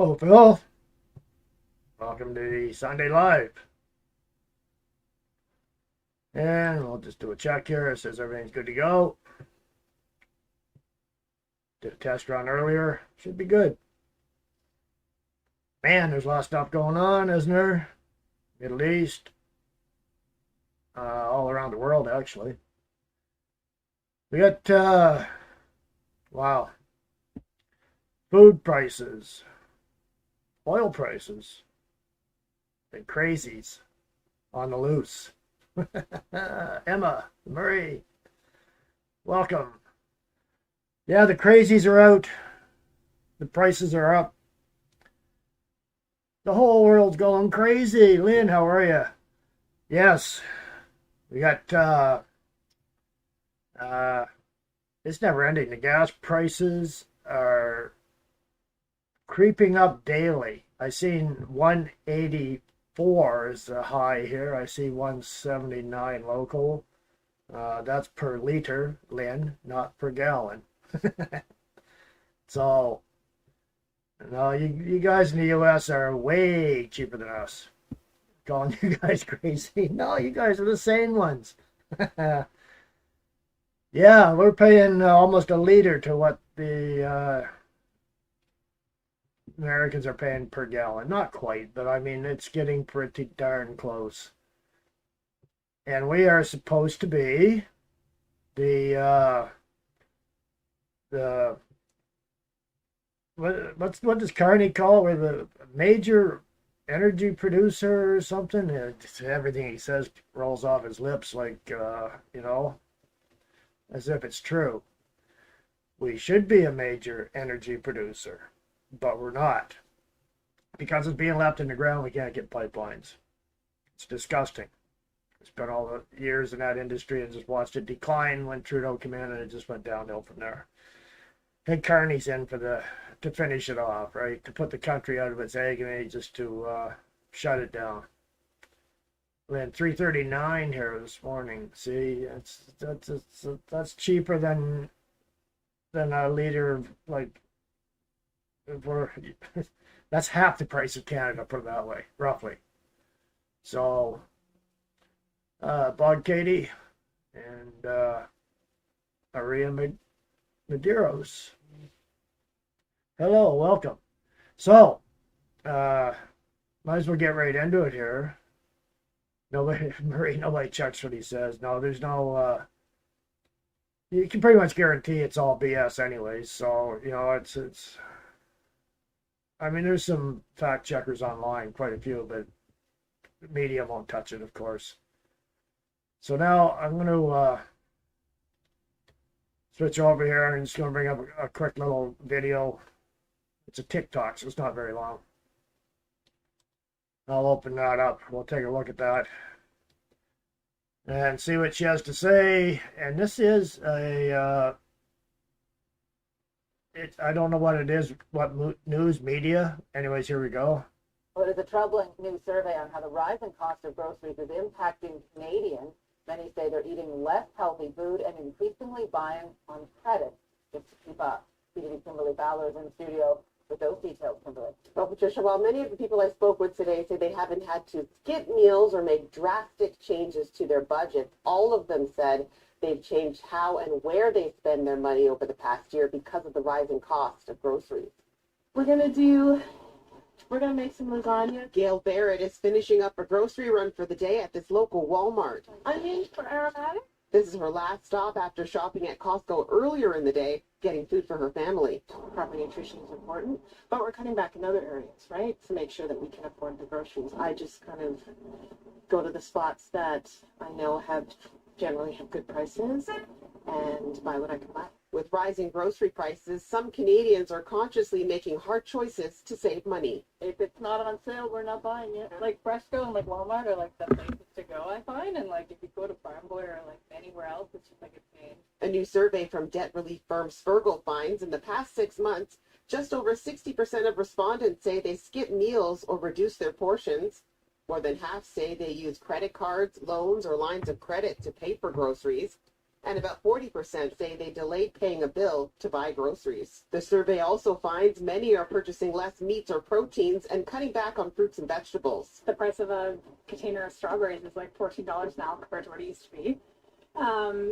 Hello, Phil. Welcome to the Sunday Live. And we'll just do a check here. It says everything's good to go. Did a test run earlier. Should be good. Man, there's a lot of stuff going on, isn't there? Middle East. All around the world, actually. We got, wow, food prices, oil prices, and crazies on the loose. Emma, Murray, welcome. Yeah, the crazies are out. The prices are up. The whole world's going crazy. Lynn, how are you? Yes, we got, it's never ending. The gas prices are creeping up daily. I seen 184 is the high here. I see 179 local. That's per liter, Lynn, not per gallon. So, no, you guys in the U.S. are way cheaper than us. Calling you guys crazy. No, you guys are the sane ones. Yeah, we're paying almost a liter to what the Americans are paying per gallon. Not quite, but I mean, it's getting pretty darn close. And we are supposed to be the what does Carney call? We're the major energy producer or something. Everything he says rolls off his lips like as if it's true. We should be a major energy producer, but we're not. Because it's being left in the ground, we can't get pipelines. It's disgusting. I spent all the years in that industry and just watched it decline when Trudeau came in, and it just went downhill from there. And Carney's in to finish it off, right? To put the country out of its agony, just to shut it down. We had 339 here this morning. See, that's cheaper than a liter of, like, for that's half the price of Canada, put it that way, roughly. So, Bog Katie and Aria Medeiros. Hello, welcome. So, might as well get right into it here. Nobody checks what he says. No, there's no. You can pretty much guarantee it's all BS, anyways. So it's. I mean, there's some fact checkers online, quite a few, but the media won't touch it, of course. So now I'm going to switch over here and just going to bring up a quick little video. It's a TikTok, so it's not very long. I'll open that up. We'll take a look at that and see what she has to say. And this is I don't know what it is, what news media. Anyways, here we go. Well, it is a troubling new survey on how the rising cost of groceries is impacting Canadians. Many say they're eating less healthy food and increasingly buying on credit just to keep up. CTV Kimberly Fowler is in the studio with those details, Kimberly. Well, Patricia, while many of the people I spoke with today say they haven't had to skip meals or make drastic changes to their budget, all of them said they've changed how and where they spend their money over the past year because of the rising cost of groceries. We're going to make some lasagna. Gail Barrett is finishing up a grocery run for the day at this local Walmart. Onions for aromatic? This is her last stop after shopping at Costco earlier in the day, getting food for her family. Proper nutrition is important, but we're cutting back in other areas, right? To make sure that we can afford the groceries. I just kind of go to the spots that I know generally have good prices and buy what I can buy. With rising grocery prices, some Canadians are consciously making hard choices to save money. If it's not on sale, we're not buying it. Like Fresco and like Walmart are like the places to go, I find. And like if you go to Farm Boy or like anywhere else, it's just like a pain. A new survey from debt relief firm Spergel finds in the past 6 months, just over 60% of respondents say they skip meals or reduce their portions. More than half say they use credit cards, loans, or lines of credit to pay for groceries. And about 40% say they delayed paying a bill to buy groceries. The survey also finds many are purchasing less meats or proteins and cutting back on fruits and vegetables. The price of a container of strawberries is like $14 now compared to what it used to be.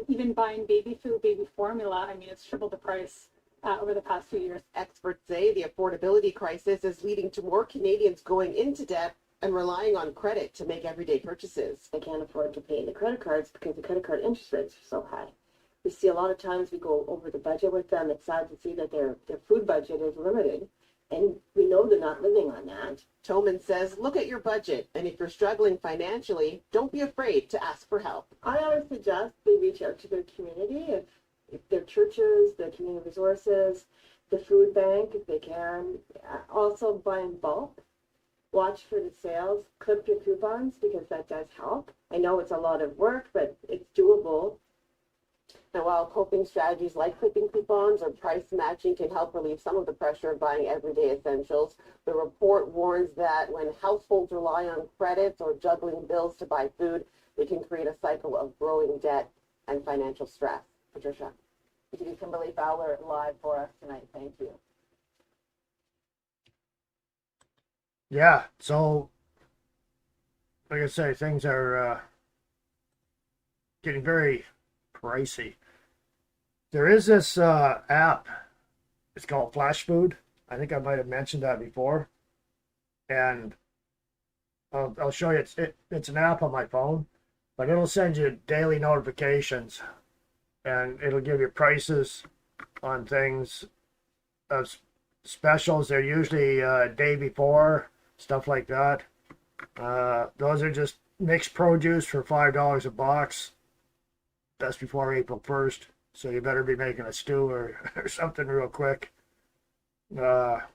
Even buying baby food, baby formula, I mean, it's tripled the price over the past few years. Experts say the affordability crisis is leading to more Canadians going into debt and relying on credit to make everyday purchases. They can't afford to pay the credit cards because the credit card interest rates are so high. We see a lot of times we go over the budget with them. It's sad to see that their food budget is limited, and we know they're not living on that. Toman says, look at your budget, and if you're struggling financially, don't be afraid to ask for help. I always suggest they reach out to their community, if their churches, their community resources, the food bank, if they can. Also buy in bulk. Watch for the sales, clip your coupons because that does help. I know it's a lot of work, but it's doable. And while coping strategies like clipping coupons or price matching can help relieve some of the pressure of buying everyday essentials, the report warns that when households rely on credits or juggling bills to buy food, they can create a cycle of growing debt and financial stress. Patricia. Thank you, Kimberly Fowler, live for us tonight. Thank you. Yeah, so like I say, things are getting very pricey. There is this app. It's called Flash Food. I think I might have mentioned that before. And I'll show you. It's an app on my phone, but it'll send you daily notifications, and it'll give you prices on things of specials. They're usually day before, stuff like that. Those are just mixed produce for $5 a box. That's before April 1st, so you better be making a stew or something real quick. I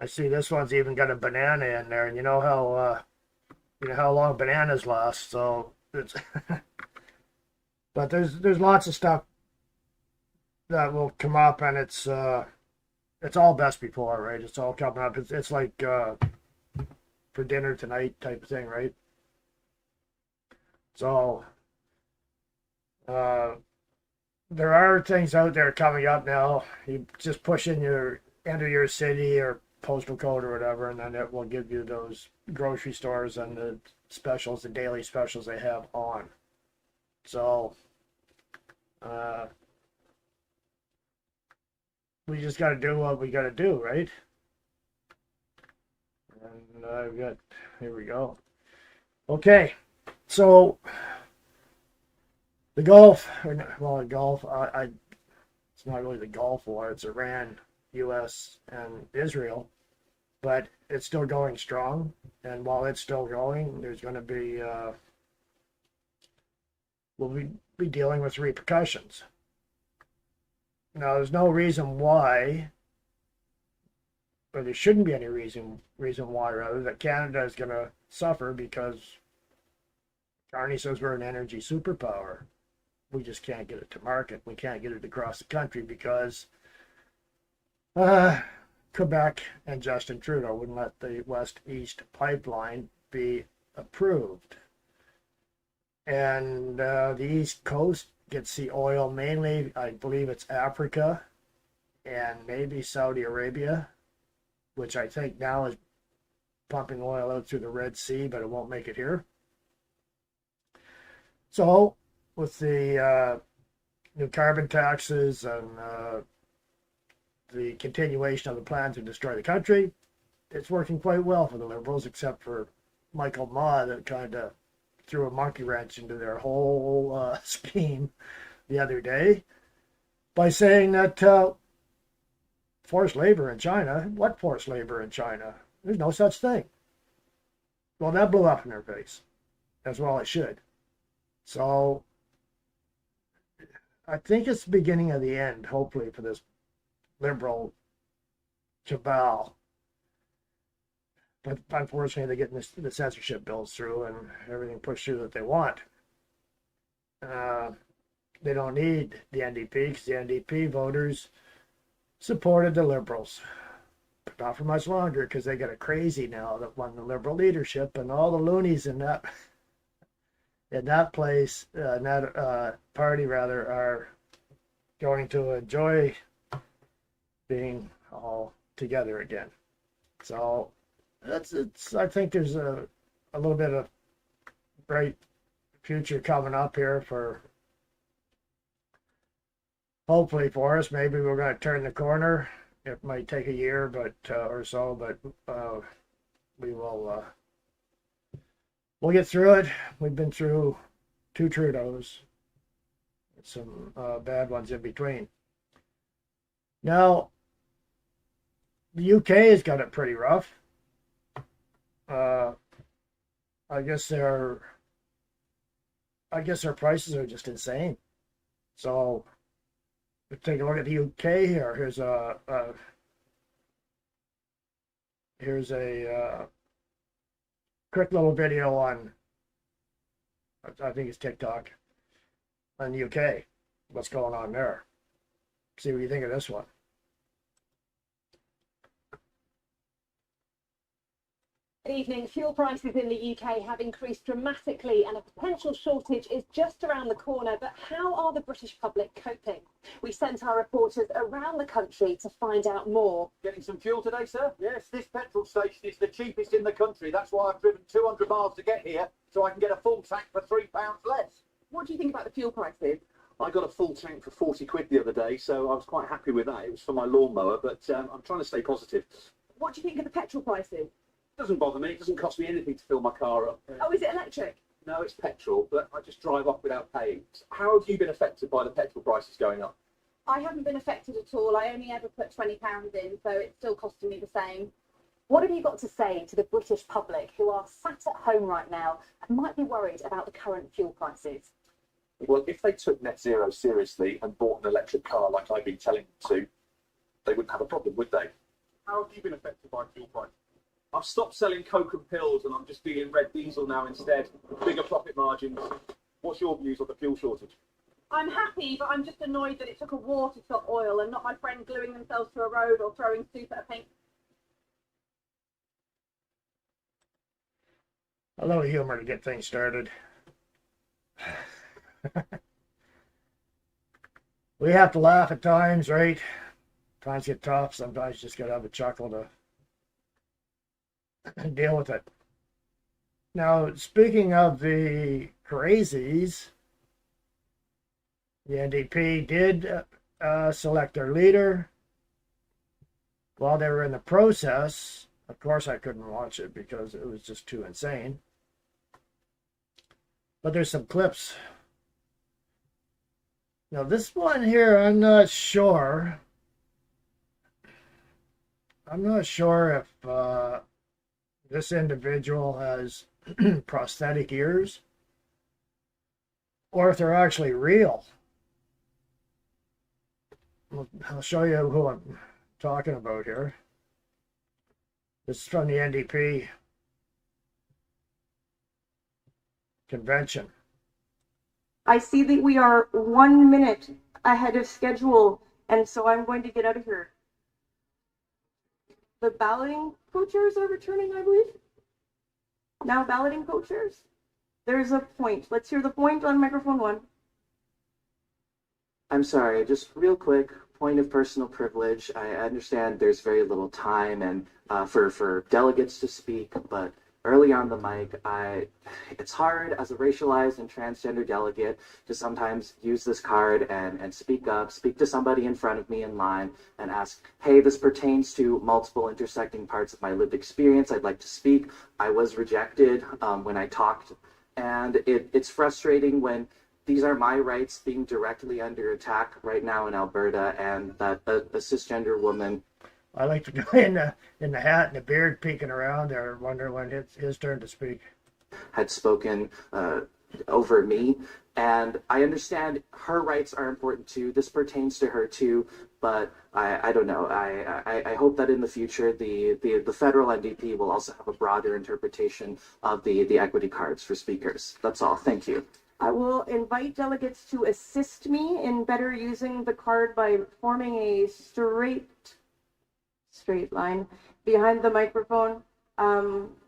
see this one's even got a banana in there, and you know how long bananas last. So it's but there's lots of stuff that will come up, and it's all best before, right? It's all coming up. It's like for dinner tonight type of thing, right? So there are things out there coming up now. You just push in enter your city or postal code or whatever, and then it will give you those grocery stores and the specials, the daily specials they have on. So we just got to do what we got to do, right? And I've got, here we go. Okay, so the Gulf, it's not really the Gulf War, it's Iran, U.S., and Israel, but it's still going strong. And while it's still going, there's going to be, we'll be dealing with repercussions. Now, there's no reason why, or there shouldn't be any reason why, rather, that Canada is going to suffer because Carney says we're an energy superpower. We just can't get it to market. We can't get it across the country because Quebec and Justin Trudeau wouldn't let the West-East pipeline be approved. And the East Coast gets the oil mainly, I believe it's Africa and maybe Saudi Arabia, which I think now is pumping oil out through the Red Sea, but it won't make it here. So with the new carbon taxes and the continuation of the plan to destroy the country, it's working quite well for the Liberals, except for Michael Maw, that kind of threw a monkey wrench into their whole scheme the other day by saying that forced labor in China, what forced labor in China? There's no such thing. Well, that blew up in their face, as well it should. So I think it's the beginning of the end, hopefully, for this Liberal cabal. But unfortunately, they're getting the censorship bills through and everything pushed through that they want. They don't need the NDP because the NDP voters supported the Liberals. But not for much longer because they got a crazy now that won the Liberal leadership, and all the loonies in that in that place, that party rather, are going to enjoy being all together again. So it's I think there's a little bit of bright future coming up here for hopefully for us. Maybe we're going to turn the corner. It might take a year, but or so, but we will. We'll get through it. We've been through 2 Trudeaus, some bad ones in between. Now, the UK has got it pretty rough. I guess their prices are just insane. So, let's take a look at the UK here. Here's a quick little video on, I think it's TikTok, on the UK. What's going on there? See what you think of this one. Good evening. Fuel prices in the UK have increased dramatically and a potential shortage is just around the corner. But how are the British public coping? We sent our reporters around the country to find out more. Getting some fuel today, sir? Yes, this petrol station is the cheapest in the country. That's why I've driven 200 miles to get here, so I can get a full tank for £3 less. What do you think about the fuel prices? I got a full tank for 40 quid the other day, so I was quite happy with that. It was for my lawnmower, but I'm trying to stay positive. What do you think of the petrol prices? Doesn't bother me. It doesn't cost me anything to fill my car up. Oh, is it electric? No, it's petrol, but I just drive off without paying. How have you been affected by the petrol prices going up? I haven't been affected at all. I only ever put £20 in, so it's still costing me the same. What have you got to say to the British public who are sat at home right now and might be worried about the current fuel prices? Well, if they took net zero seriously and bought an electric car like I've been telling them to, they wouldn't have a problem, would they? How have you been affected by fuel prices? I've stopped selling Coke and pills and I'm just dealing red diesel now instead. Bigger profit margins. What's your views on the fuel shortage? I'm happy, but I'm just annoyed that it took a war to stop oil and not my friend gluing themselves to a road or throwing soup at a paint. A little humor to get things started. We have to laugh at times, right? Times get tough. Sometimes you just gotta have a chuckle to deal with it. Now, speaking of the Crazies, the NDP did select their leader. While they were in the process, of course I couldn't watch it because it was just too insane. But there's some clips. Now this one here, I'm not sure. If this individual has prosthetic ears or if they're actually real. I'll show you who I'm talking about here. This is from the NDP convention. I see that we are 1 minute ahead of schedule, and so I'm going to get out of here. The balloting co-chairs are returning, I believe. Now balloting co-chairs. There's a point. Let's hear the point on microphone 1. I'm sorry, just real quick, point of personal privilege. I understand there's very little time and for delegates to speak, but early on the mic, it's hard as a racialized and transgender delegate to sometimes use this card and speak up, speak to somebody in front of me in line and ask, hey, this pertains to multiple intersecting parts of my lived experience. I'd like to speak. I was rejected when I talked, and it's frustrating when these are my rights being directly under attack right now in Alberta, and that a cisgender woman. I like to go in the hat and the beard peeking around there, wondering when it's his turn to speak. Had spoken over me, and I understand her rights are important too. This pertains to her too, but I don't know. I hope that in the future the federal NDP will also have a broader interpretation of the equity cards for speakers. That's all. Thank you. I will invite delegates to assist me in better using the card by forming a straight line behind the microphone.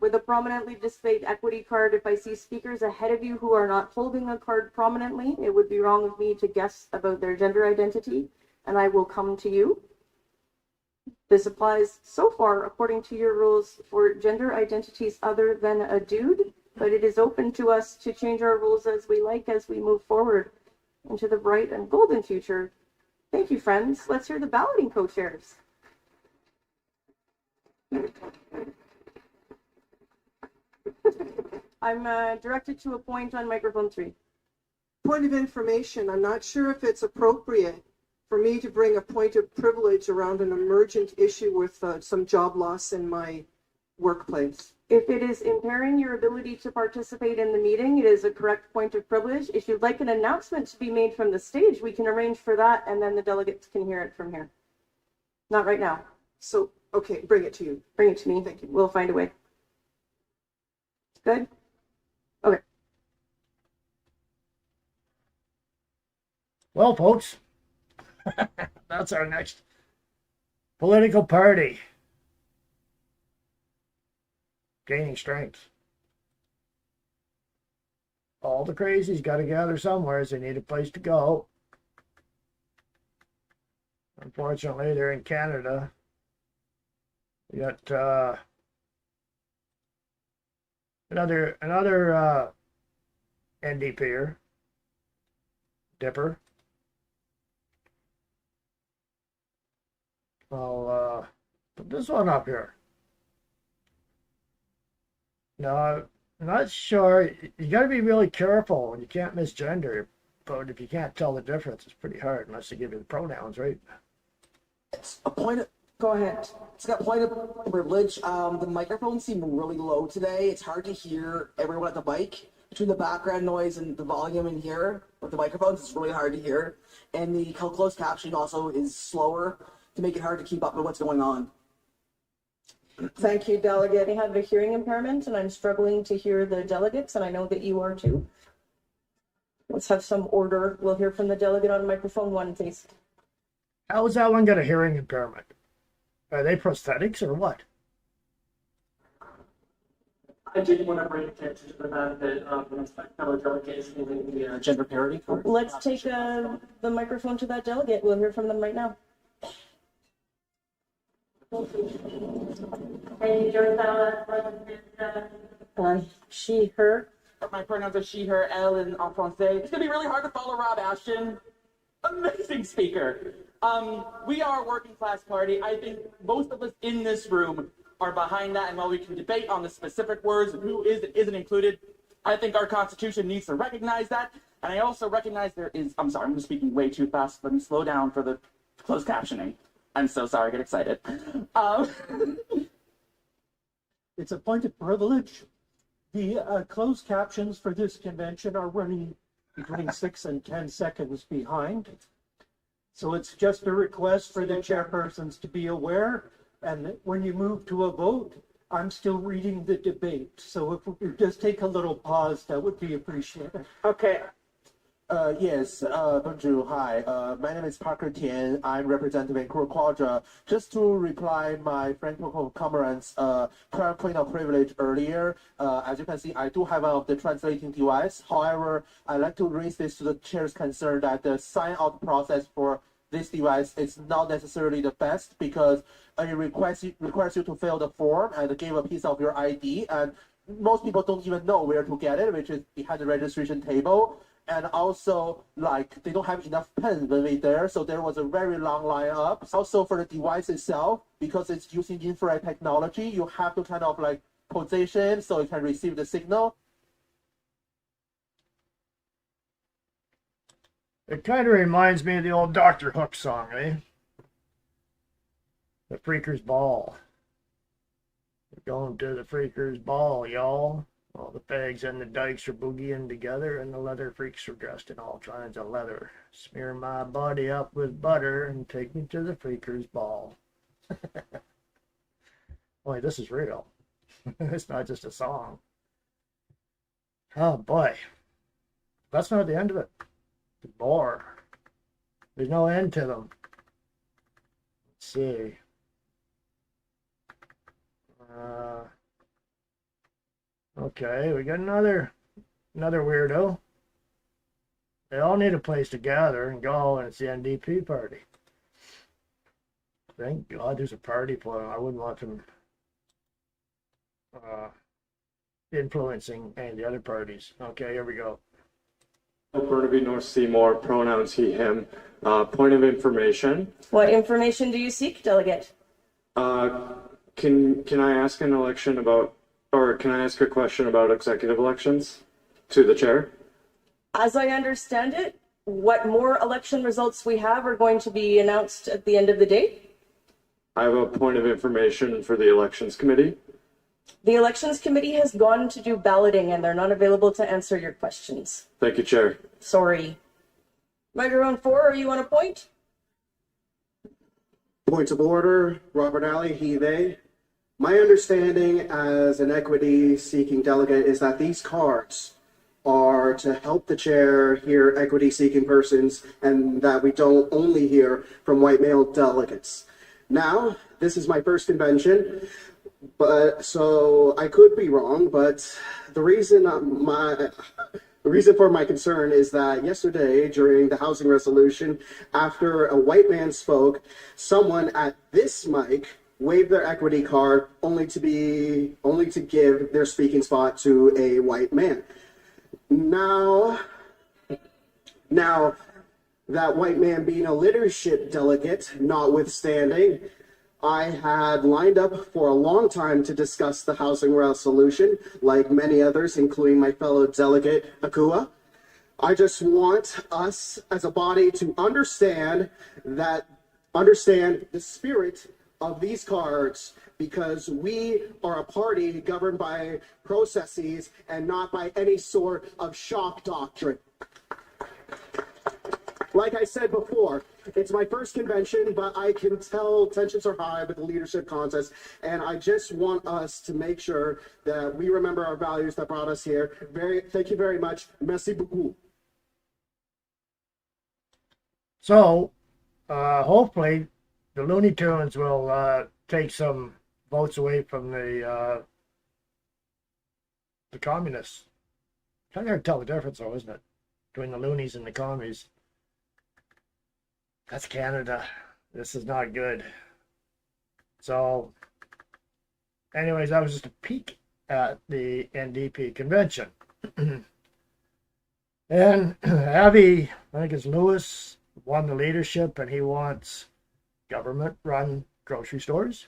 With a prominently displayed equity card, if I see speakers ahead of you who are not holding a card prominently, it would be wrong of me to guess about their gender identity, and I will come to you. This applies so far, according to your rules, for gender identities other than a dude, but it is open to us to change our rules as we like as we move forward into the bright and golden future. Thank you, friends. Let's hear the balloting co-chairs. I'm directed to a point on microphone 3. Point of information, I'm not sure if it's appropriate for me to bring a point of privilege around an emergent issue with some job loss in my workplace. If it is impairing your ability to participate in the meeting, it is a correct point of privilege. If you'd like an announcement to be made from the stage, we can arrange for that, and then the delegates can hear it from here. Not right now. So, okay, bring it to you. Bring it to me. Thank you. We'll find a way. Good? Okay. Well, folks, that's our next political party. Gaining strength. All the crazies got to gather somewhere. They need a place to go. Unfortunately, they're in Canada. We got another NDPer, Dipper. I'll put this one up here. No, I'm not sure. You got to be really careful. You can't misgender, but if you can't tell the difference, it's pretty hard unless they give you the pronouns, right? It's a point of, Go ahead. it's got point of privilege. The microphones seem really low today. It's hard to hear everyone at the mic. Between the background noise and the volume in here with the microphones, it's really hard to hear. And the closed captioning also is slower to make it hard to keep up with what's going on. Thank you, delegate. I have a hearing impairment and I'm struggling to hear the delegates, and I know that you are too. Let's have some order. We'll hear from the delegate on microphone 1, please. How is that one got a hearing impairment? Are they prosthetics or what? I did want to bring attention to the fact that my fellow delegate is giving the gender parity card. Let's take the microphone to that delegate. We'll hear from them right now. She, her. My pronouns are she, her, elle, and en français. It's gonna be really hard to follow Rob Ashton. Amazing speaker. We are a working class party. I think most of us in this room are behind that, and while we can debate on the specific words and who is and isn't included, I think our Constitution needs to recognize that. And I also recognize there is, I'm sorry, I'm speaking way too fast. Let me slow down for the closed captioning. I'm so sorry, I get excited. It's a point of privilege. The closed captions for this convention are running between 6 and 10 seconds behind. So it's just a request for the chairpersons to be aware. And when you move to a vote, I'm still reading the debate. So if we could just take a little pause, that would be appreciated. Okay. Yes, bonjour, hi. My name is Parker Tian. I'm representing Vancouver Quadra. Just to reply my Franco comrades' prior point of privilege earlier, as you can see, I do have one of the translating device. However, I'd like to raise this to the chair's concern that the sign-out process for this device is not necessarily the best because it requires you to fill the form and give a piece of your ID, and most people don't even know where to get it, which is behind the registration table. And also, like, they don't have enough pens when we're there, so there was a very long line up. Also, for the device itself, because it's using infrared technology, you have to kind of like position so it can receive the signal. It kind of reminds me of the old Dr. Hook song, eh? The Freaker's Ball. We're going to the Freaker's Ball, y'all. All the fags and the dykes are boogieing together, and the leather freaks are dressed in all kinds of leather. Smear my body up with butter and take me to the Freaker's Ball. Boy, this is real. It's not just a song. Oh, boy. That's not the end of it. It's more. There's no end to them. Let's see. Okay, we got another weirdo. They all need a place to gather and go, and it's the NDP party. Thank God there's a party plan. I wouldn't want them influencing any of the other parties. Okay, here we go. Burnaby North Seymour, pronouns he, him. Point of information. What information do you seek, delegate? Can I ask an election about, or can I ask a question about executive elections to the chair? As I understand it, what more election results we have are going to be announced at the end of the day. I have a point of information for the elections committee. The elections committee has gone to do balloting and they're not available to answer your questions. Thank you, Chair. Sorry. Microphone 4, are you on a point? Point of order, Robert Alley, he, they. My understanding as an equity-seeking delegate is that these cards are to help the chair hear equity-seeking persons and that we don't only hear from white male delegates. Now, this is my first convention, but so I could be wrong, but the reason for my concern is that yesterday during the housing resolution, after a white man spoke, someone at this mic waved their equity card only to give their speaking spot to a white man. Now that white man being a leadership delegate notwithstanding, I had lined up for a long time to discuss the housing resolution, like many others, including my fellow delegate, Akua. I just want us as a body to understand the spirit of these cards, because we are a party governed by processes and not by any sort of shock doctrine. Like I said before, it's my first convention, but I can tell tensions are high with the leadership contest, and I just want us to make sure that we remember our values that brought us here. Thank you very much. Merci beaucoup. So, hopefully, the Looney Tunes will take some votes away from the communists. Kind of hard to tell the difference, though, isn't it, between the loonies and the commies? That's Canada. This is not good. So, anyways, that was just a peek at the NDP convention. And Abby, I think it's Lewis, won the leadership, and he wants government-run grocery stores,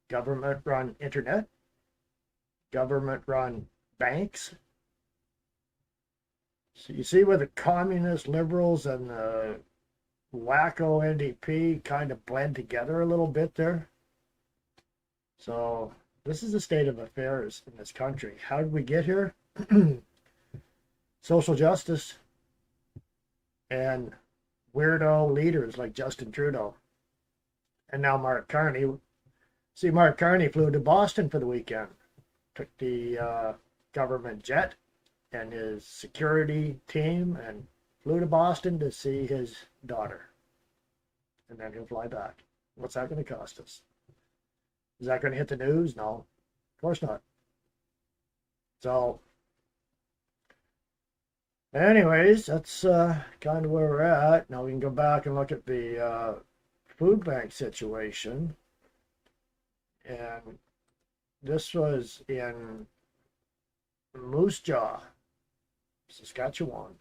government-run internet, government-run banks. So you see where the communist liberals and the wacko NDP kind of blend together a little bit there. So this is the state of affairs in this country. How did we get here? Social justice and weirdo leaders like Justin Trudeau. And now Mark Carney. See, Mark Carney flew to Boston for the weekend. Took the government jet and his security team and flew to Boston to see his daughter. And then he'll fly back. What's that going to cost us? Is that going to hit the news? No, of course not. So, anyways, that's kind of where we're at. Now we can go back and look at the food bank situation. And this was in Moose Jaw, Saskatchewan.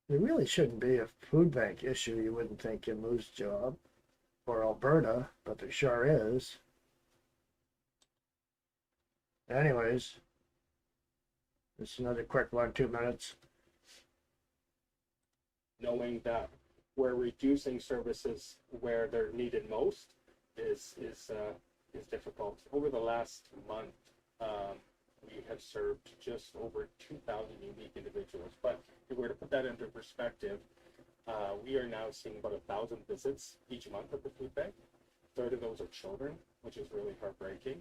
There really shouldn't be a food bank issue, you wouldn't think, in Moose Jaw or Alberta, but there sure is. Anyways, this is another quick one, 2 minutes. Knowing that we're reducing services where they're needed most is difficult. Over the last month, we have served just over 2,000 unique individuals. But if we were to put that into perspective, we are now seeing about 1,000 visits each month at the food bank. A third of those are children, which is really heartbreaking.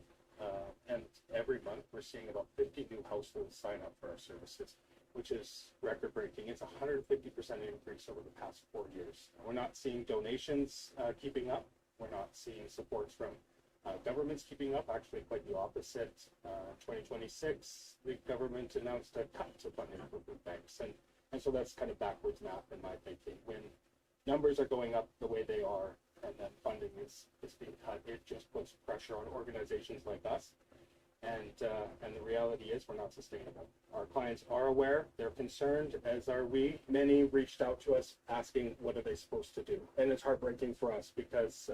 And every month we're seeing about 50 new households sign up for our services, which is record-breaking. It's a 150% increase over the past 4 years. We're not seeing donations keeping up. We're not seeing supports from Government's keeping up, actually quite the opposite. 2026, the government announced a cut to funding for food banks. And so that's kind of backwards math in my thinking. When numbers are going up the way they are and then funding is being cut, it just puts pressure on organizations like us. And the reality is we're not sustainable. Our clients are aware, they're concerned, as are we. Many reached out to us asking what are they supposed to do. And it's heartbreaking for us because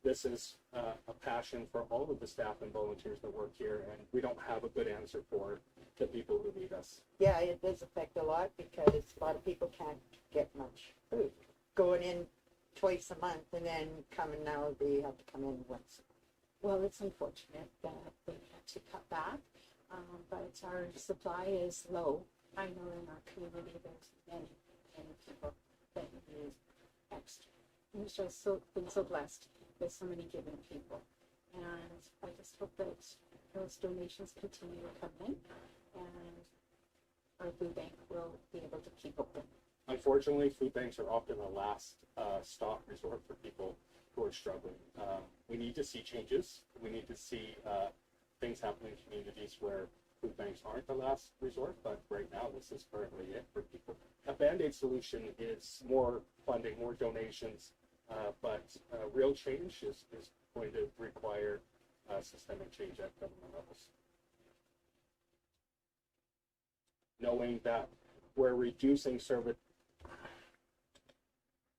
this is a passion for all of the staff and volunteers that work here, and we don't have a good answer for the people who need us. Yeah, it does affect a lot because a lot of people can't get much food. Going in twice a month and then coming now, they have to come in once. Well, it's unfortunate that they had to cut back, but our supply is low. I know in our community there's many people that need extra. We've just been so blessed with so many giving people. And I just hope that those donations continue to come in and our food bank will be able to keep open. Unfortunately, food banks are often the last stop resort for people who are struggling. We need to see changes. We need to see things happen in communities where food banks aren't the last resort, but right now this is currently it for people. A Band-Aid solution is more funding, more donations, but real change is going to require systemic change at government levels. Knowing that we're reducing service.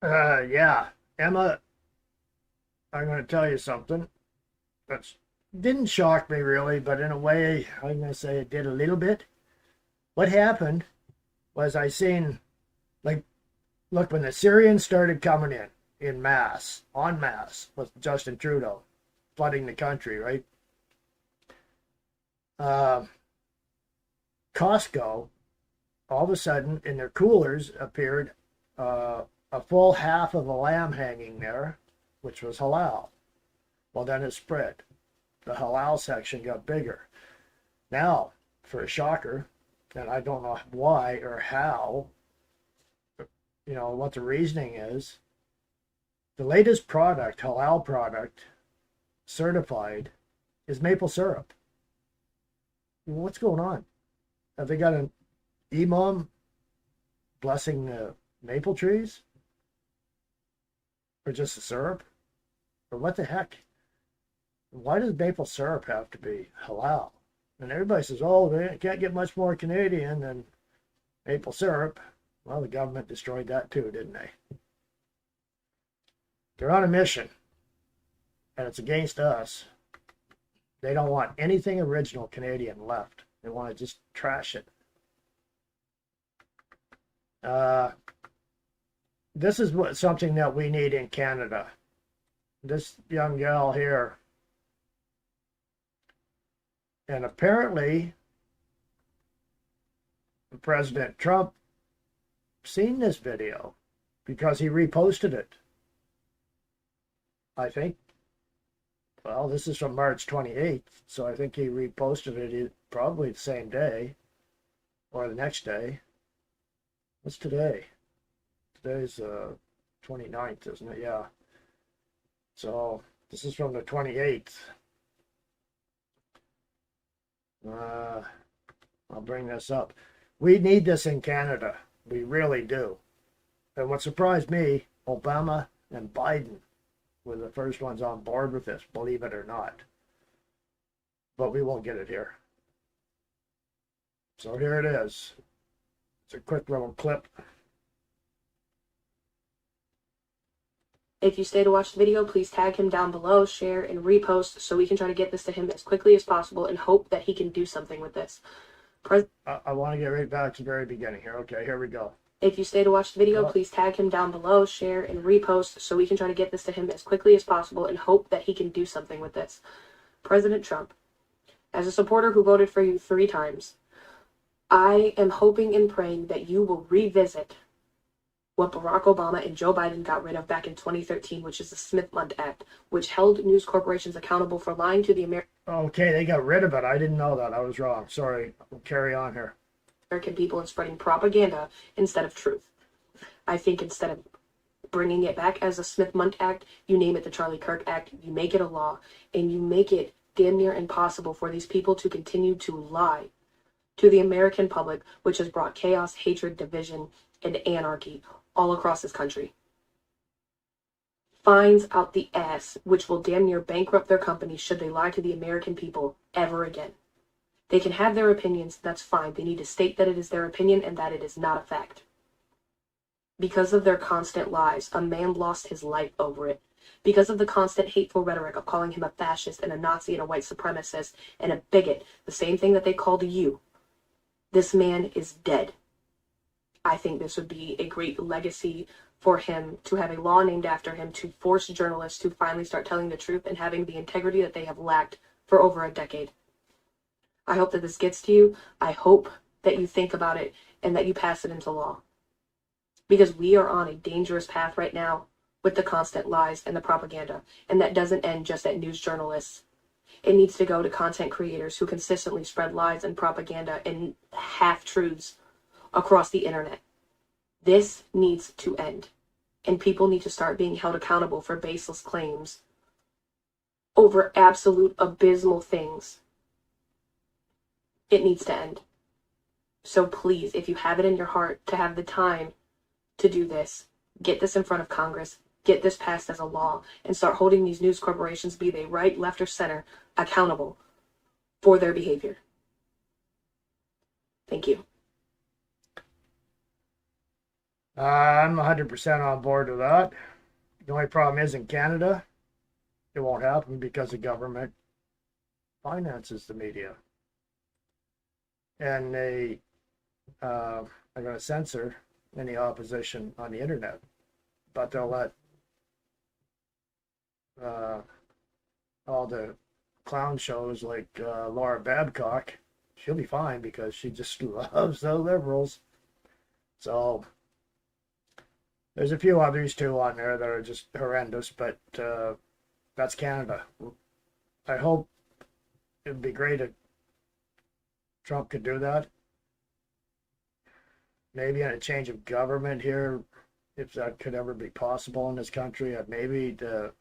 Yeah, Emma, I'm going to tell you something that didn't shock me really, but in a way, I'm going to say it did a little bit. What happened was I seen, like, look, when the Syrians started coming in mass, en masse, with Justin Trudeau flooding the country, right? Costco, all of a sudden, in their coolers appeared a full half of a lamb hanging there, which was halal. Well, then it spread. The halal section got bigger. Now, for a shocker, and I don't know why or how, what the reasoning is, the latest product, halal product, certified, is maple syrup. What's going on? Have they got an imam blessing the maple trees? Or just the syrup? Or what the heck? Why does maple syrup have to be halal? And everybody says, oh, they can't get much more Canadian than maple syrup. Well, the government destroyed that too, didn't they? They're on a mission, and it's against us. They don't want anything original Canadian left. They want to just trash it. This is something that we need in Canada. This young gal here, and apparently President Trump seen this video because he reposted it. I think, well, this is from March 28th, so I think he reposted it probably the same day or the next day. What's today? Today's 29th, isn't it? Yeah. So this is from the 28th. I'll bring this up. We need this in Canada. We really do. And what surprised me, Obama and Biden were the first ones on board with this, believe it or not. But we won't get it here. So here it is. It's a quick little clip. If you stay to watch the video, please tag him down below, share, and repost so we can try to get this to him as quickly as possible and hope that he can do something with this. I want to get right back to the very beginning here. Okay, here we go. If you stay to watch the video, please tag him down below, share, and repost so we can try to get this to him as quickly as possible and hope that he can do something with this. President Trump, as a supporter who voted for you 3 times, I am hoping and praying that you will revisit what Barack Obama and Joe Biden got rid of back in 2013, which is the Smith-Lund Act, which held news corporations accountable for lying to the American Okay, they got rid of it. I didn't know that. I was wrong. Sorry. We'll carry on here. American people and spreading propaganda instead of truth. I think instead of bringing it back as the Smith-Mundt Act, you name it the Charlie Kirk Act, you make it a law, and you make it damn near impossible for these people to continue to lie to the American public, which has brought chaos, hatred, division, and anarchy all across this country. Fines out the ass, which will damn near bankrupt their companies should they lie to the American people ever again. They can have their opinions, that's fine. They need to state that it is their opinion and that it is not a fact. Because of their constant lies, a man lost his life over it. Because of the constant hateful rhetoric of calling him a fascist and a Nazi and a white supremacist and a bigot, the same thing that they called you, this man is dead. I think this would be a great legacy for him to have a law named after him to force journalists to finally start telling the truth and having the integrity that they have lacked for over a decade. I hope that this gets to you. I hope that you think about it and that you pass it into law. Because we are on a dangerous path right now with the constant lies and the propaganda. And that doesn't end just at news journalists. It needs to go to content creators who consistently spread lies and propaganda and half-truths across the internet. This needs to end. And people need to start being held accountable for baseless claims over absolute abysmal things. It needs to end. So please, if you have it in your heart to have the time to do this, get this in front of Congress, get this passed as a law, and start holding these news corporations, be they right, left, or center, accountable for their behavior. Thank you. I'm 100% on board with that. The only problem is in Canada, it won't happen because the government finances the media. And they are going to censor any opposition on the internet. But they'll let all the clown shows like Laura Babcock, she'll be fine because she just loves the liberals. So there's a few others too on there that are just horrendous, but that's Canada. I hope it'd be great if Trump could do that. Maybe in a change of government here, if that could ever be possible in this country, maybe the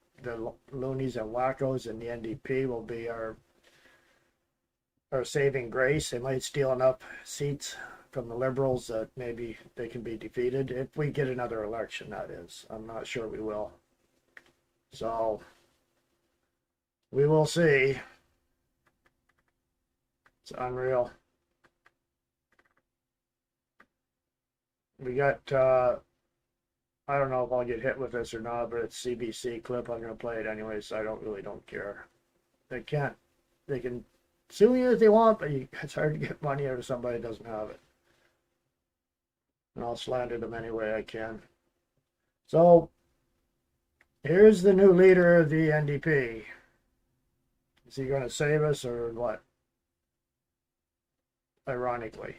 loonies and wackos and the NDP will be our saving grace. They might steal enough seats from the liberals that maybe they can be defeated if we get another election, that is. I'm not sure we will. So we will see. It's unreal. We got I don't know if I'll get hit with this or not, but it's CBC clip. I'm gonna play it anyway, so I don't care. They can sue you if they want, but it's hard to get money out of somebody that doesn't have it. And I'll slander them any way I can. So here's the new leader of the NDP. Is he gonna save us or what? Ironically.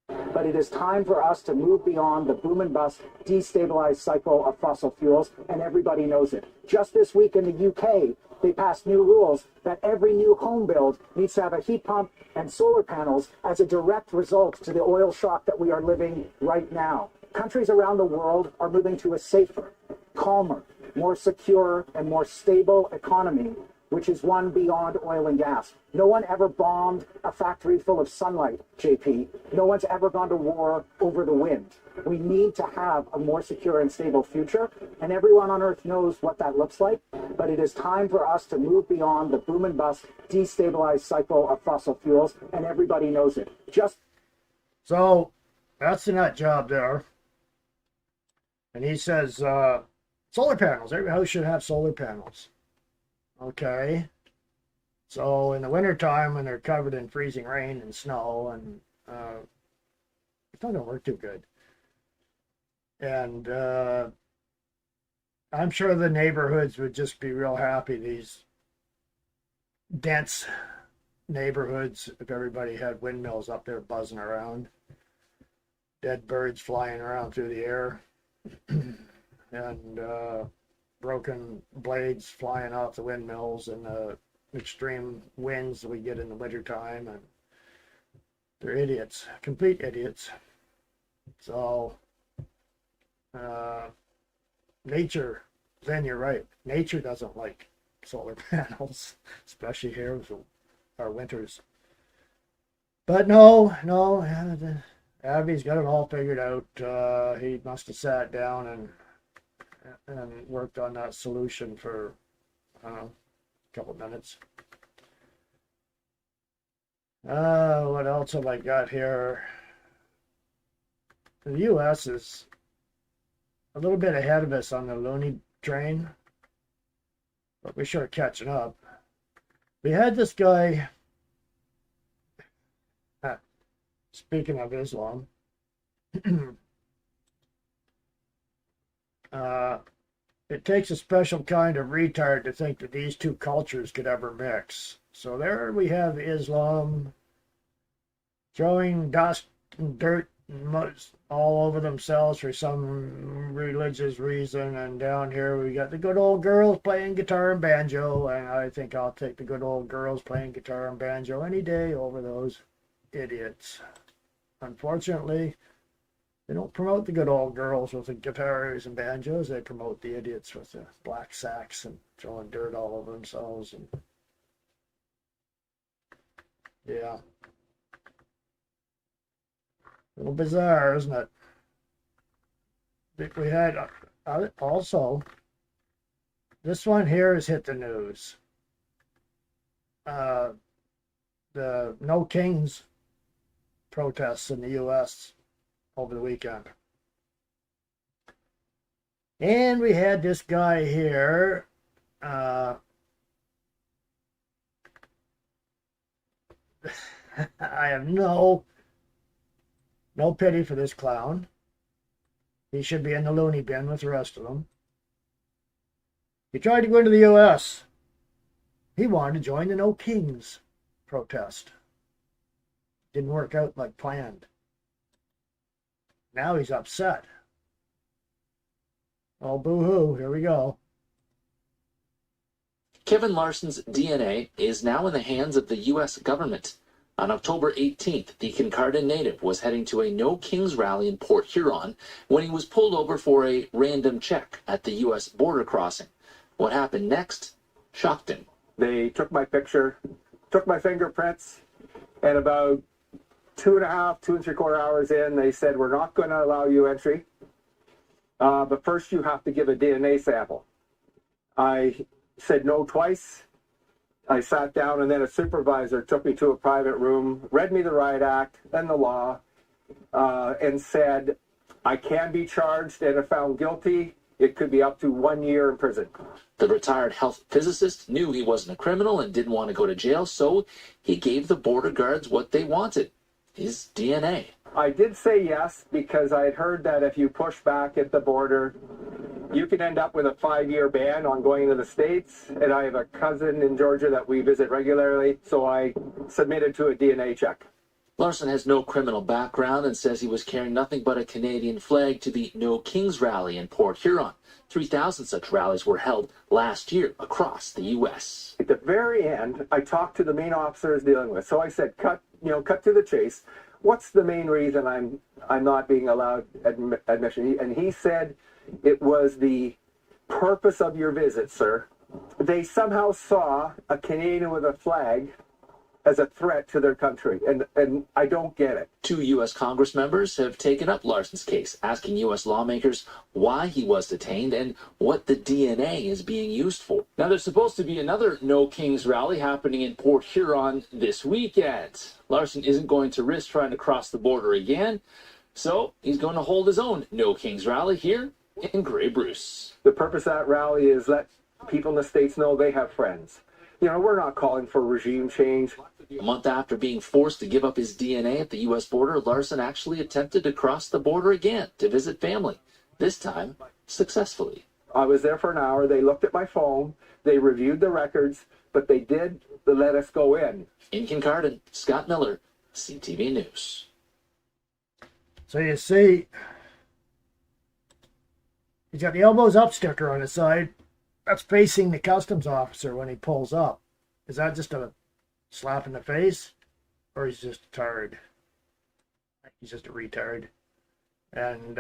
But it is time for us to move beyond the boom and bust, destabilized cycle of fossil fuels, and everybody knows it. Just this week in the UK, they passed new rules that every new home build needs to have a heat pump and solar panels as a direct result to the oil shock that we are living right now. Countries around the world are moving to a safer, calmer, more secure, and more stable economy, which is one beyond oil and gas. No one ever bombed a factory full of sunlight, JP. No one's ever gone to war over the wind. We need to have a more secure and stable future, and everyone on Earth knows what that looks like, but it is time for us to move beyond the boom and bust, destabilized cycle of fossil fuels, and everybody knows it. So that's the nut job there. And he says, solar panels, every house should have solar panels. Okay, so in the wintertime when they're covered in freezing rain and snow, and it's not going to work too good. And I'm sure the neighborhoods would just be real happy, these dense neighborhoods, if everybody had windmills up there buzzing around, dead birds flying around through the air, and broken blades flying off the windmills and the extreme winds we get in the wintertime. And They're idiots, complete idiots. So, nature, then you're right. Nature doesn't like solar panels, especially here with our winters. But no, Abby's got it all figured out. He must have sat down and worked on that solution for, I don't know, a couple of minutes. What else have I got here? The U.S. is a little bit ahead of us on the loony train, but we're sure catching up. We had this guy, speaking of Islam, it takes a special kind of retard to think that these two cultures could ever mix. So there we have Islam throwing dust and dirt and mud all over themselves for some religious reason, and down here we got the good old girls playing guitar and banjo, and I think I'll take the good old girls playing guitar and banjo any day over those idiots. Unfortunately, they don't promote the good old girls with the guitars and banjos. They promote the idiots with the black sacks and throwing dirt all over themselves. And yeah. A little bizarre, isn't it? We had also, this one here has hit the news. The No Kings protests in the U.S. over the weekend. And we had this guy here, I have no pity for this clown. He should be in the loony bin with the rest of them. He tried to go into the U.S. He wanted to join the No Kings protest. Didn't work out like planned. Now he's upset. Oh, boo-hoo, here we go. Kevin Larson's DNA is now in the hands of the U.S. government. On October 18th, the Kincardine native was heading to a No Kings rally in Port Huron when he was pulled over for a random check at the U.S. border crossing. What happened next shocked him. They took my picture, took my fingerprints, and about 2.5 hours in, they said, we're not going to allow you entry, but first you have to give a DNA sample. I said no twice. I sat down, and then a supervisor took me to a private room, read me the riot act and the law, and said, I can be charged, and if found guilty, it could be up to 1 year in prison. The retired health physicist knew he wasn't a criminal and didn't want to go to jail, so he gave the border guards what they wanted, his DNA. I did say yes because I had heard that if you push back at the border, you can end up with a 5-year ban on going into the States. And I have a cousin in Georgia that we visit regularly, so I submitted to a DNA check. Larson has no criminal background and says he was carrying nothing but a Canadian flag to the No Kings rally in Port Huron. 3,000 such rallies were held last year across the U.S. At the very end, I talked to the main officers dealing with. So I said, cut to the chase. What's the main reason I'm not being allowed admission? And he said, it was the purpose of your visit, sir. They somehow saw a Canadian with a flag as a threat to their country, and I don't get it. 2 U.S. Congress members have taken up Larson's case, asking U.S. lawmakers why he was detained and what the DNA is being used for. Now, there's supposed to be another No Kings rally happening in Port Huron this weekend. Larson isn't going to risk trying to cross the border again, so he's going to hold his own No Kings rally here in Grey Bruce. The purpose of that rally is let people in the States know they have friends. We're not calling for regime change. A month after being forced to give up his DNA at the U.S. border, Larson actually attempted to cross the border again to visit family, this time successfully. I was there for an hour. They looked at my phone. They reviewed the records, but they did let us go in. In Kincardine, Scott Miller, CTV News. So you see, he's got the elbows up sticker on his side. That's facing the customs officer when he pulls up. Is that just a slap in the face? Or he's just tired? He's just a retard. And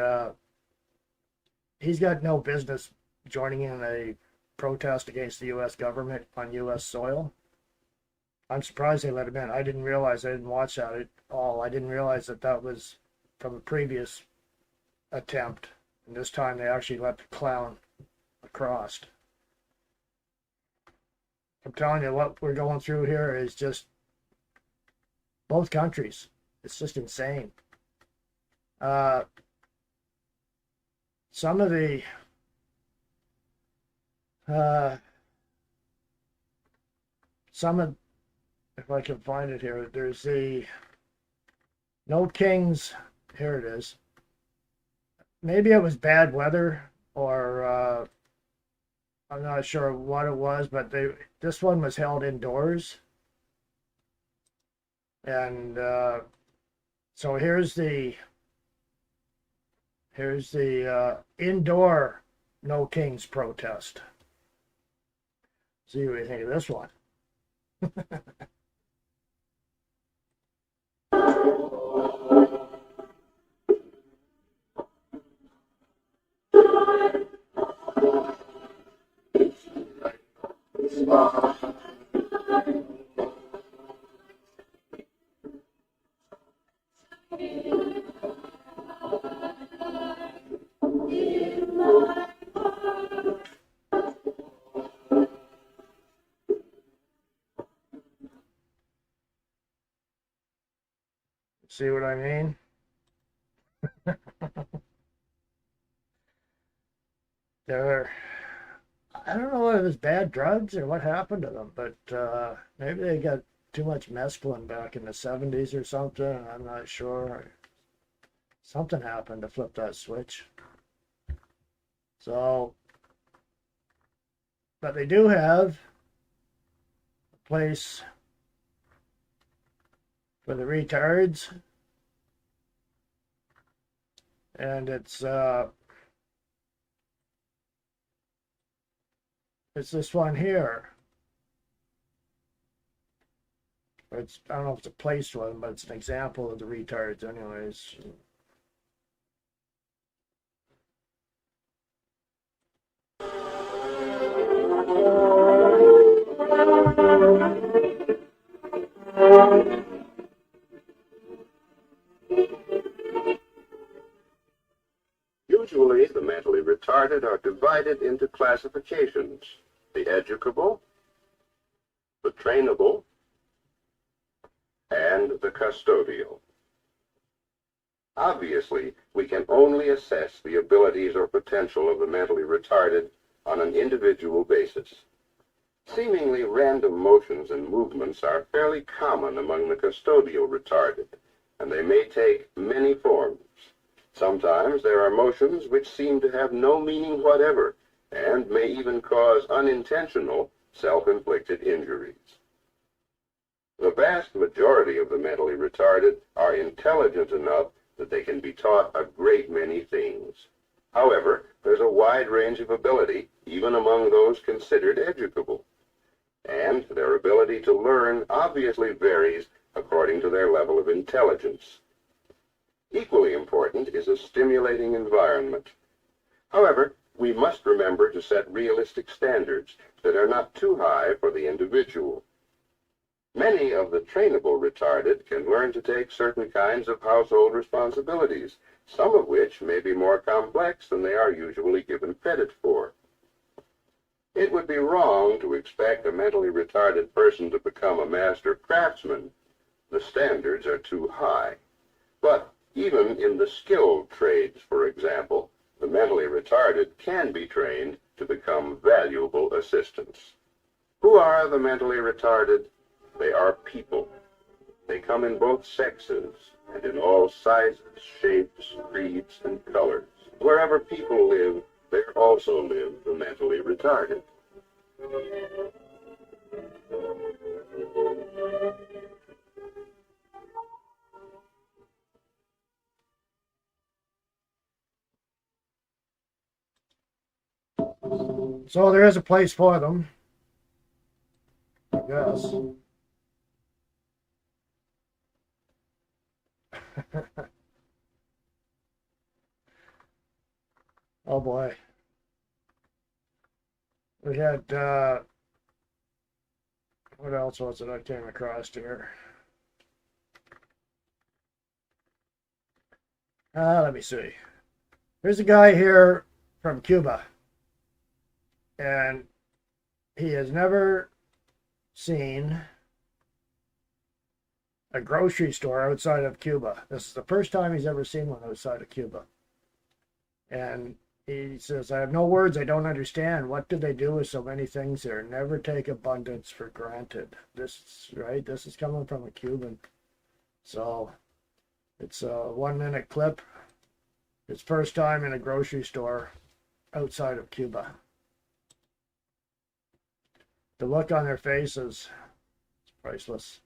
he's got no business joining in a protest against the U.S. government on U.S. soil. I'm surprised they let him in. I didn't realize, I didn't watch that at all. I didn't realize that that was from a previous attempt. And this time they actually let the clown across. I'm telling you, what we're going through here is just both countries. It's just insane. Some of the if I can find it here, there's the No Kings. Here it is. Maybe it was bad weather, or I'm not sure what it was, but this one was held indoors. And so here's the indoor No Kings protest. See what you think of this one. See what I mean? I don't know if it was bad drugs or what happened to them, but maybe they got too much mescaline back in the 70s or something. I'm not sure. Something happened to flip that switch. So, but they do have a place for the retards. And it's this one here. I don't know if it's a place one, but it's an example of the retards anyways. Usually, the mentally retarded are divided into classifications: the educable, the trainable, and the custodial. Obviously, we can only assess the abilities or potential of the mentally retarded on an individual basis. Seemingly random motions and movements are fairly common among the custodial retarded, and they may take many forms. Sometimes there are motions which seem to have no meaning whatever, and may even cause unintentional, self-inflicted injuries. The vast majority of the mentally retarded are intelligent enough that they can be taught a great many things. However, there's a wide range of ability, even among those considered educable. And their ability to learn obviously varies according to their level of intelligence. Equally important is a stimulating environment. However, we must remember to set realistic standards that are not too high for the individual. Many of the trainable retarded can learn to take certain kinds of household responsibilities, some of which may be more complex than they are usually given credit for. It would be wrong to expect a mentally retarded person to become a master craftsman. The standards are too high. But even in the skilled trades, for example, the mentally retarded can be trained to become valuable assistants. Who are the mentally retarded? They are people. They come in both sexes and in all sizes, shapes, creeds, and colors. Wherever people live, there also live the mentally retarded. So there is a place for them, I guess. Oh boy. We had, what else was it I came across here? Let me see. There's a guy here from Cuba, and he has never seen a grocery store outside of Cuba. This is the first time he's ever seen one outside of Cuba. And he says, I have no words, I don't understand. What do they do with so many things there? Never take abundance for granted. This is coming from a Cuban. So it's a 1-minute clip. His first time in a grocery store outside of Cuba. The look on their faces is priceless.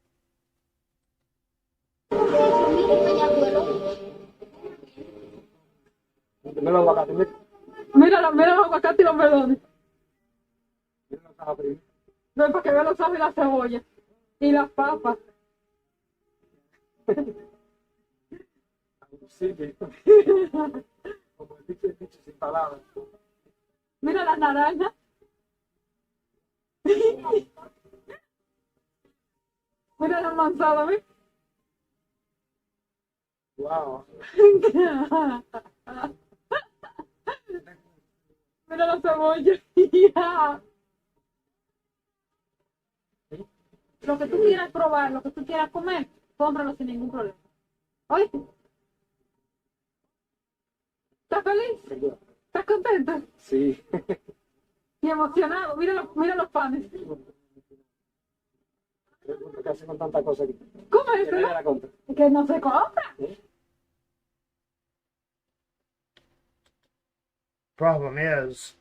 Mira los aguacates y los melones. No, para que vean los ajos y la cebolla. Y las papas. Mira las naranjas. Mira las manzanas, ¿ves? Wow. Mira la cebolla. Lo que tú quieras probar, lo que tú quieras comer, cómpralo sin ningún problema. ¿Oíste? ¿Estás feliz? ¿Estás contento? Sí. Y emocionado. Mira los panes. ¿Qué hace con tanta cosa aquí? ¿Cómo es Que nadie eso? la compra. Que no se compra. Problem is,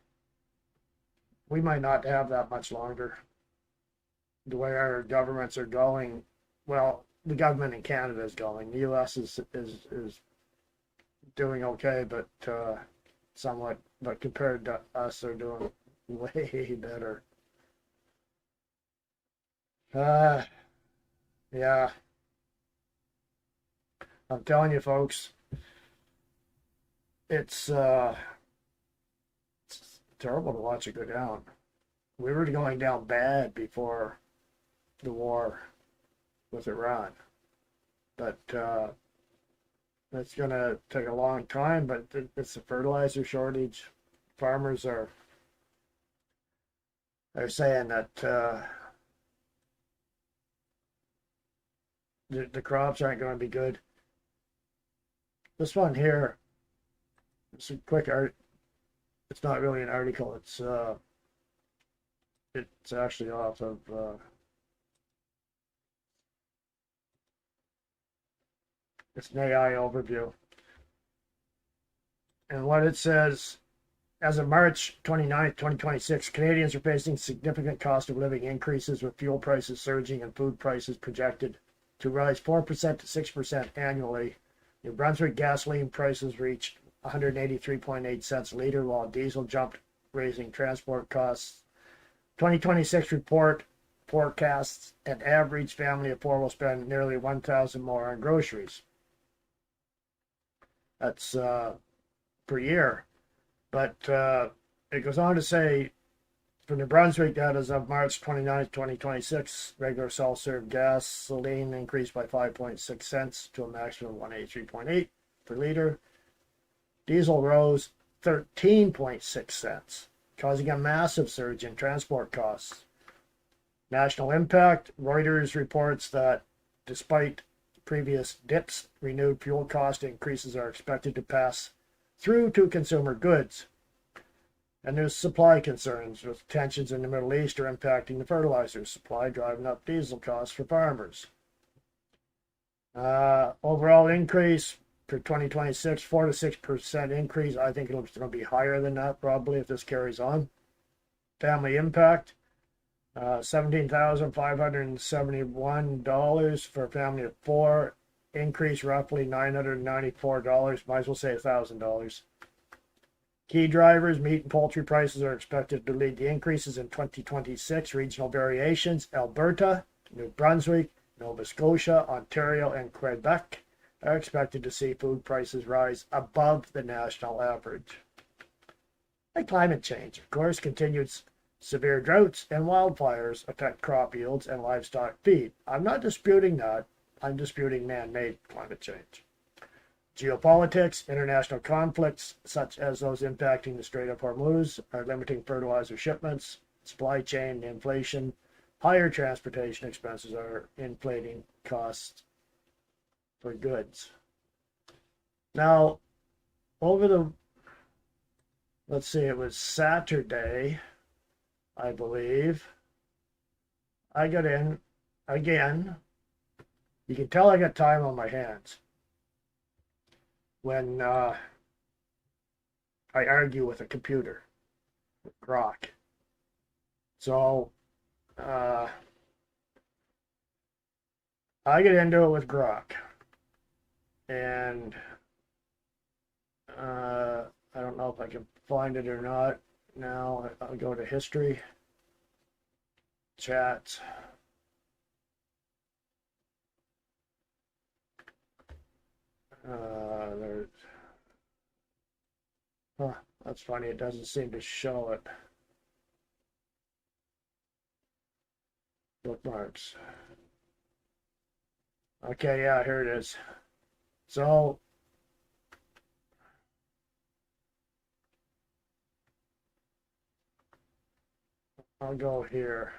we might not have that much longer. The way our governments are going, well, the government in Canada is going. The U.S. is doing okay, but somewhat. But compared to us, they're doing way better. Yeah. I'm telling you, folks, it's terrible to watch it go down. We were going down bad before the war with Iran, but it's going to take a long time. But it's a fertilizer shortage. Farmers are saying that the crops aren't going to be good. This one here, it's a quick art. It's not really an article. It's actually off of it's an AI overview. And what it says, as of March 29th, 2026, Canadians are facing significant cost of living increases, with fuel prices surging and food prices projected to rise 4% to 6% annually. New Brunswick gasoline prices reached 183.8 cents a liter, while diesel jumped, raising transport costs. 2026 report forecasts an average family of four will spend nearly $1,000 more on groceries. That's per year. But it goes on to say, for New Brunswick, that as of March 29th, 2026, regular self-serve gasoline increased by 5.6 cents to a maximum of 183.8 per liter. Diesel rose 13.6 cents, causing a massive surge in transport costs. National impact, Reuters reports that despite previous dips, renewed fuel cost increases are expected to pass through to consumer goods. And there's supply concerns, with tensions in the Middle East are impacting the fertilizer supply, driving up diesel costs for farmers. Overall increase for 2026, 4 to 6% increase. I think it's going to be higher than that probably if this carries on. Family impact, $17,571 for a family of four, increase roughly $994, might as well say $1,000. Key drivers, meat and poultry prices are expected to lead the increases in 2026. Regional variations, Alberta, New Brunswick, Nova Scotia, Ontario, and Quebec are expected to see food prices rise above the national average. And climate change. Of course, continued severe droughts and wildfires affect crop yields and livestock feed. I'm not disputing that. I'm disputing man-made climate change. Geopolitics, international conflicts, such as those impacting the Strait of Hormuz, are limiting fertilizer shipments. Supply chain inflation, higher transportation expenses are inflating costs for goods. Now, let's see, it was Saturday, I believe. I got in again. You can tell I got time on my hands when I argue with a computer, Grok. So I get into it with Grok, and I don't know if I can find it or not. Now I'll go to history, chats. There's, that's funny. It doesn't seem to show it. Bookmarks. Okay, yeah, here it is. So I'll go here.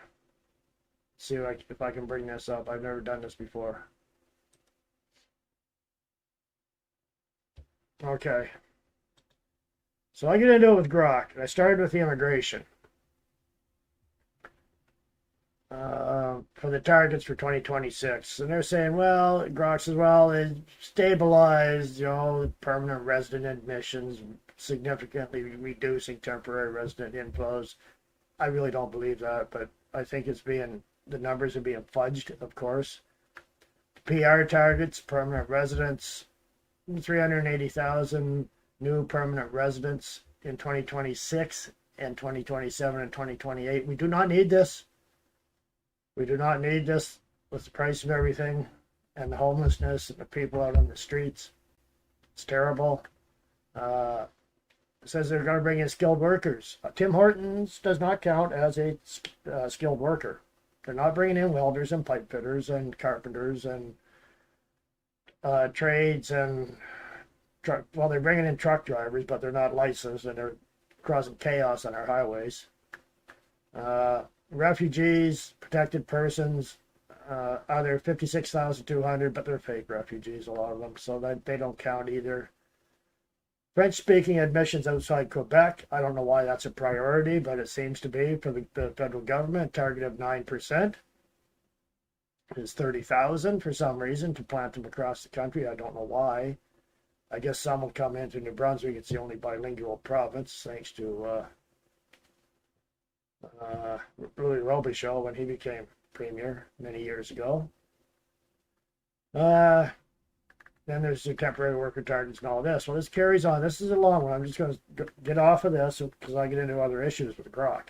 See if I can bring this up. I've never done this before. Okay. So I get into it with Grok. I started with the immigration. For the targets for 2026. And they're saying, well, Grok says, well, it stabilized, permanent resident admissions, significantly reducing temporary resident inflows. I really don't believe that, but I think the numbers are being fudged, of course. PR targets, permanent residents, 380,000 new permanent residents in 2026 and 2027 and 2028. We do not need this. We do not need this with the price of everything and the homelessness and the people out on the streets. It's terrible. It says they're going to bring in skilled workers. Tim Hortons does not count as a skilled worker. They're not bringing in welders and pipe fitters and carpenters and trades and truck. Well, they're bringing in truck drivers, but they're not licensed and they're causing chaos on our highways. Refugees, protected persons, are there 56,200, but they're fake refugees, a lot of them, so that they don't count either. French-speaking admissions outside Quebec, I don't know why that's a priority, but it seems to be for the federal government. Target of 9% is 30,000 for some reason to plant them across the country. I don't know why. I guess some will come into New Brunswick. It's the only bilingual province, thanks to Louis Robichaud when he became premier many years ago. Then there's the temporary worker targets and all this. Well, this carries on. This is a long one. I'm just going to get off of this because I get into other issues with Grok.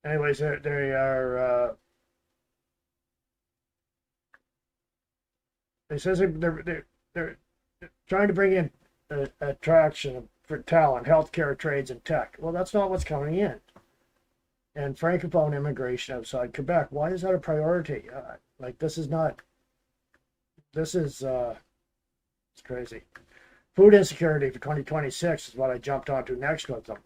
Anyways, they are. It says they're trying to bring in attraction for talent, healthcare, trades, and tech. Well, that's not what's coming in. And francophone immigration outside Quebec. Why is that a priority? It's crazy. Food insecurity for 2026 is what I jumped onto next with them.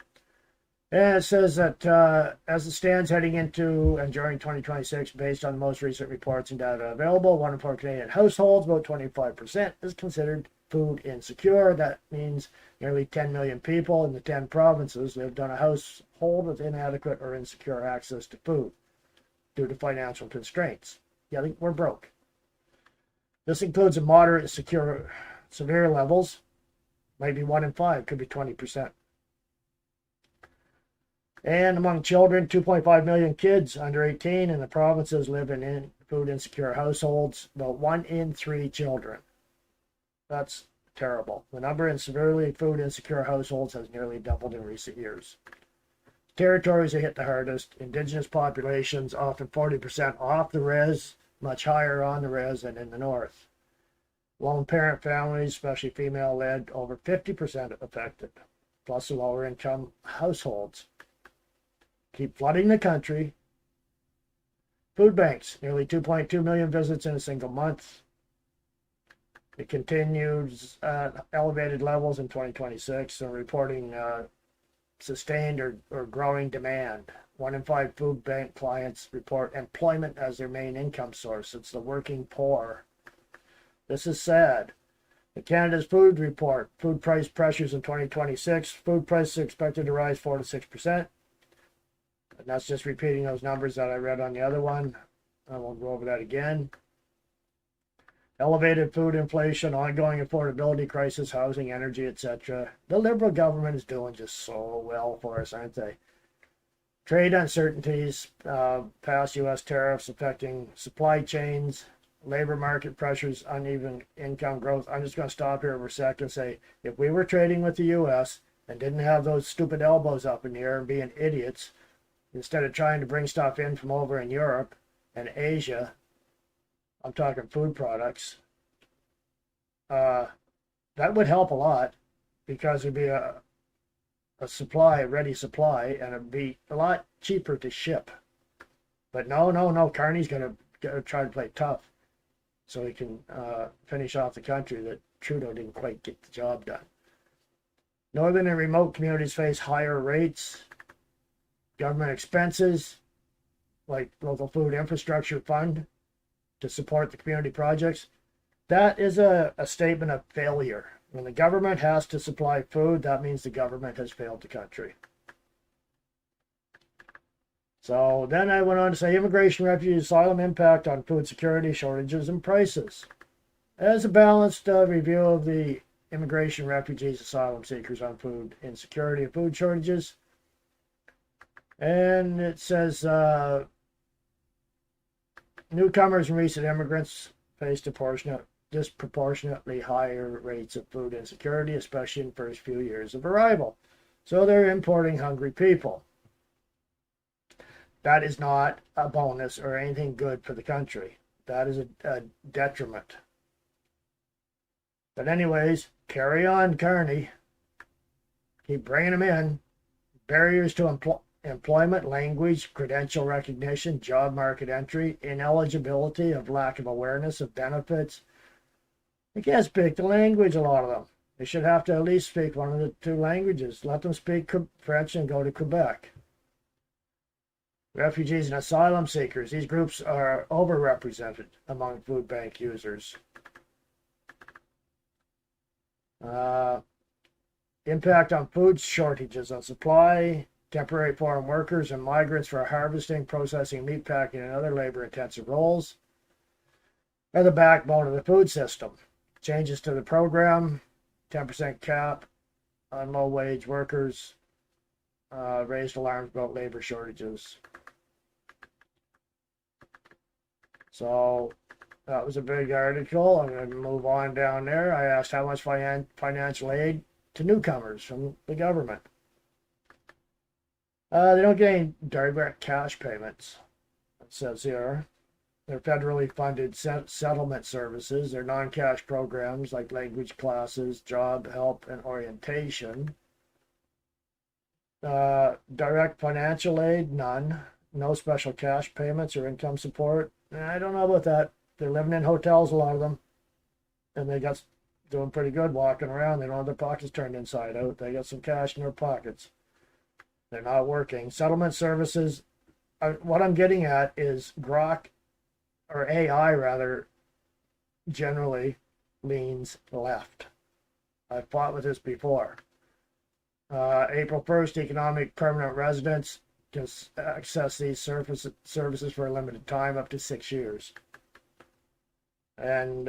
And it says that as it stands heading into and during 2026, based on the most recent reports and data available, 1 in 4 Canadian households, about 25%, is considered food insecure. That means nearly 10 million people in the 10 provinces lived on a household with inadequate or insecure access to food due to financial constraints. Yeah, we're broke. This includes a moderate and severe levels, maybe 1 in 5, could be 20%. And among children, 2.5 million kids under 18 in the provinces live in food insecure households, about 1 in 3 children. That's terrible. The number in severely food insecure households has nearly doubled in recent years. Territories are hit the hardest. Indigenous populations, often 40% off the res, much higher on the res and in the north. Lone parent families, especially female-led, over 50% affected, plus the lower-income households. Keep flooding the country. Food banks, nearly 2.2 million visits in a single month. It continues at elevated levels in 2026, and reporting sustained or growing demand. 1 in 5 food bank clients report employment as their main income source. It's the working poor. This is sad. The Canada's Food Report, food price pressures in 2026. Food prices are expected to rise 4 to 6%. And that's just repeating those numbers that I read on the other one. I won't go over that again. Elevated food inflation, ongoing affordability crisis, housing, energy, etc. The Liberal government is doing just so well for us, aren't they? Trade uncertainties, past U.S. tariffs affecting supply chains, labor market pressures, uneven income growth. I'm just going to stop here for a second and say, if we were trading with the U.S. and didn't have those stupid elbows up in the air and being idiots, instead of trying to bring stuff in from over in Europe and Asia, I'm talking food products, that would help a lot, because it'd be a ready supply, and it'd be a lot cheaper to ship. But no, Carney's going to try to play tough so he can finish off the country that Trudeau didn't quite get the job done. Northern and remote communities face higher rates. Government expenses, like local food infrastructure fund to support the community projects. That is a statement of failure. When the government has to supply food, that means the government has failed the country. So then I went on to say immigration, refugee, asylum impact on food security, shortages, and prices. As a balanced review of the immigration, refugees, asylum seekers on food insecurity and food shortages. And it says newcomers and recent immigrants face disproportionately higher rates of food insecurity, especially in the first few years of arrival. So they're importing hungry people. That is not a bonus or anything good for the country. That is a detriment. But anyways, carry on, Carney. Keep bringing them in. Barriers to employment, language, credential recognition, job market entry, ineligibility, of lack of awareness of benefits. They can't speak the language, a lot of them. They should have to at least speak one of the 2 languages. Let them speak French and go to Quebec. Refugees and asylum seekers. These groups are overrepresented among food bank users. Impact on food shortages on supply. Temporary foreign workers and migrants for harvesting, processing, meat packing, and other labor-intensive roles are the backbone of the food system. Changes to the program, 10% cap on low-wage workers, raised alarms about labor shortages. So that was a big article. I'm going to move on down there. I asked how much financial aid to newcomers from the government. They don't get any direct cash payments, it says here. They're federally funded settlement services. They're non-cash programs like language classes, job help, and orientation. Direct financial aid, none. No special cash payments or income support. I don't know about that. They're living in hotels, a lot of them. And they got doing pretty good walking around. They don't have their pockets turned inside out. They got some cash in their pockets. They're not working. Settlement services, what I'm getting at is Grok, or AI rather, generally leans left. I've fought with this before. April 1st, economic permanent residents can access these services for a limited time, up to 6 years. And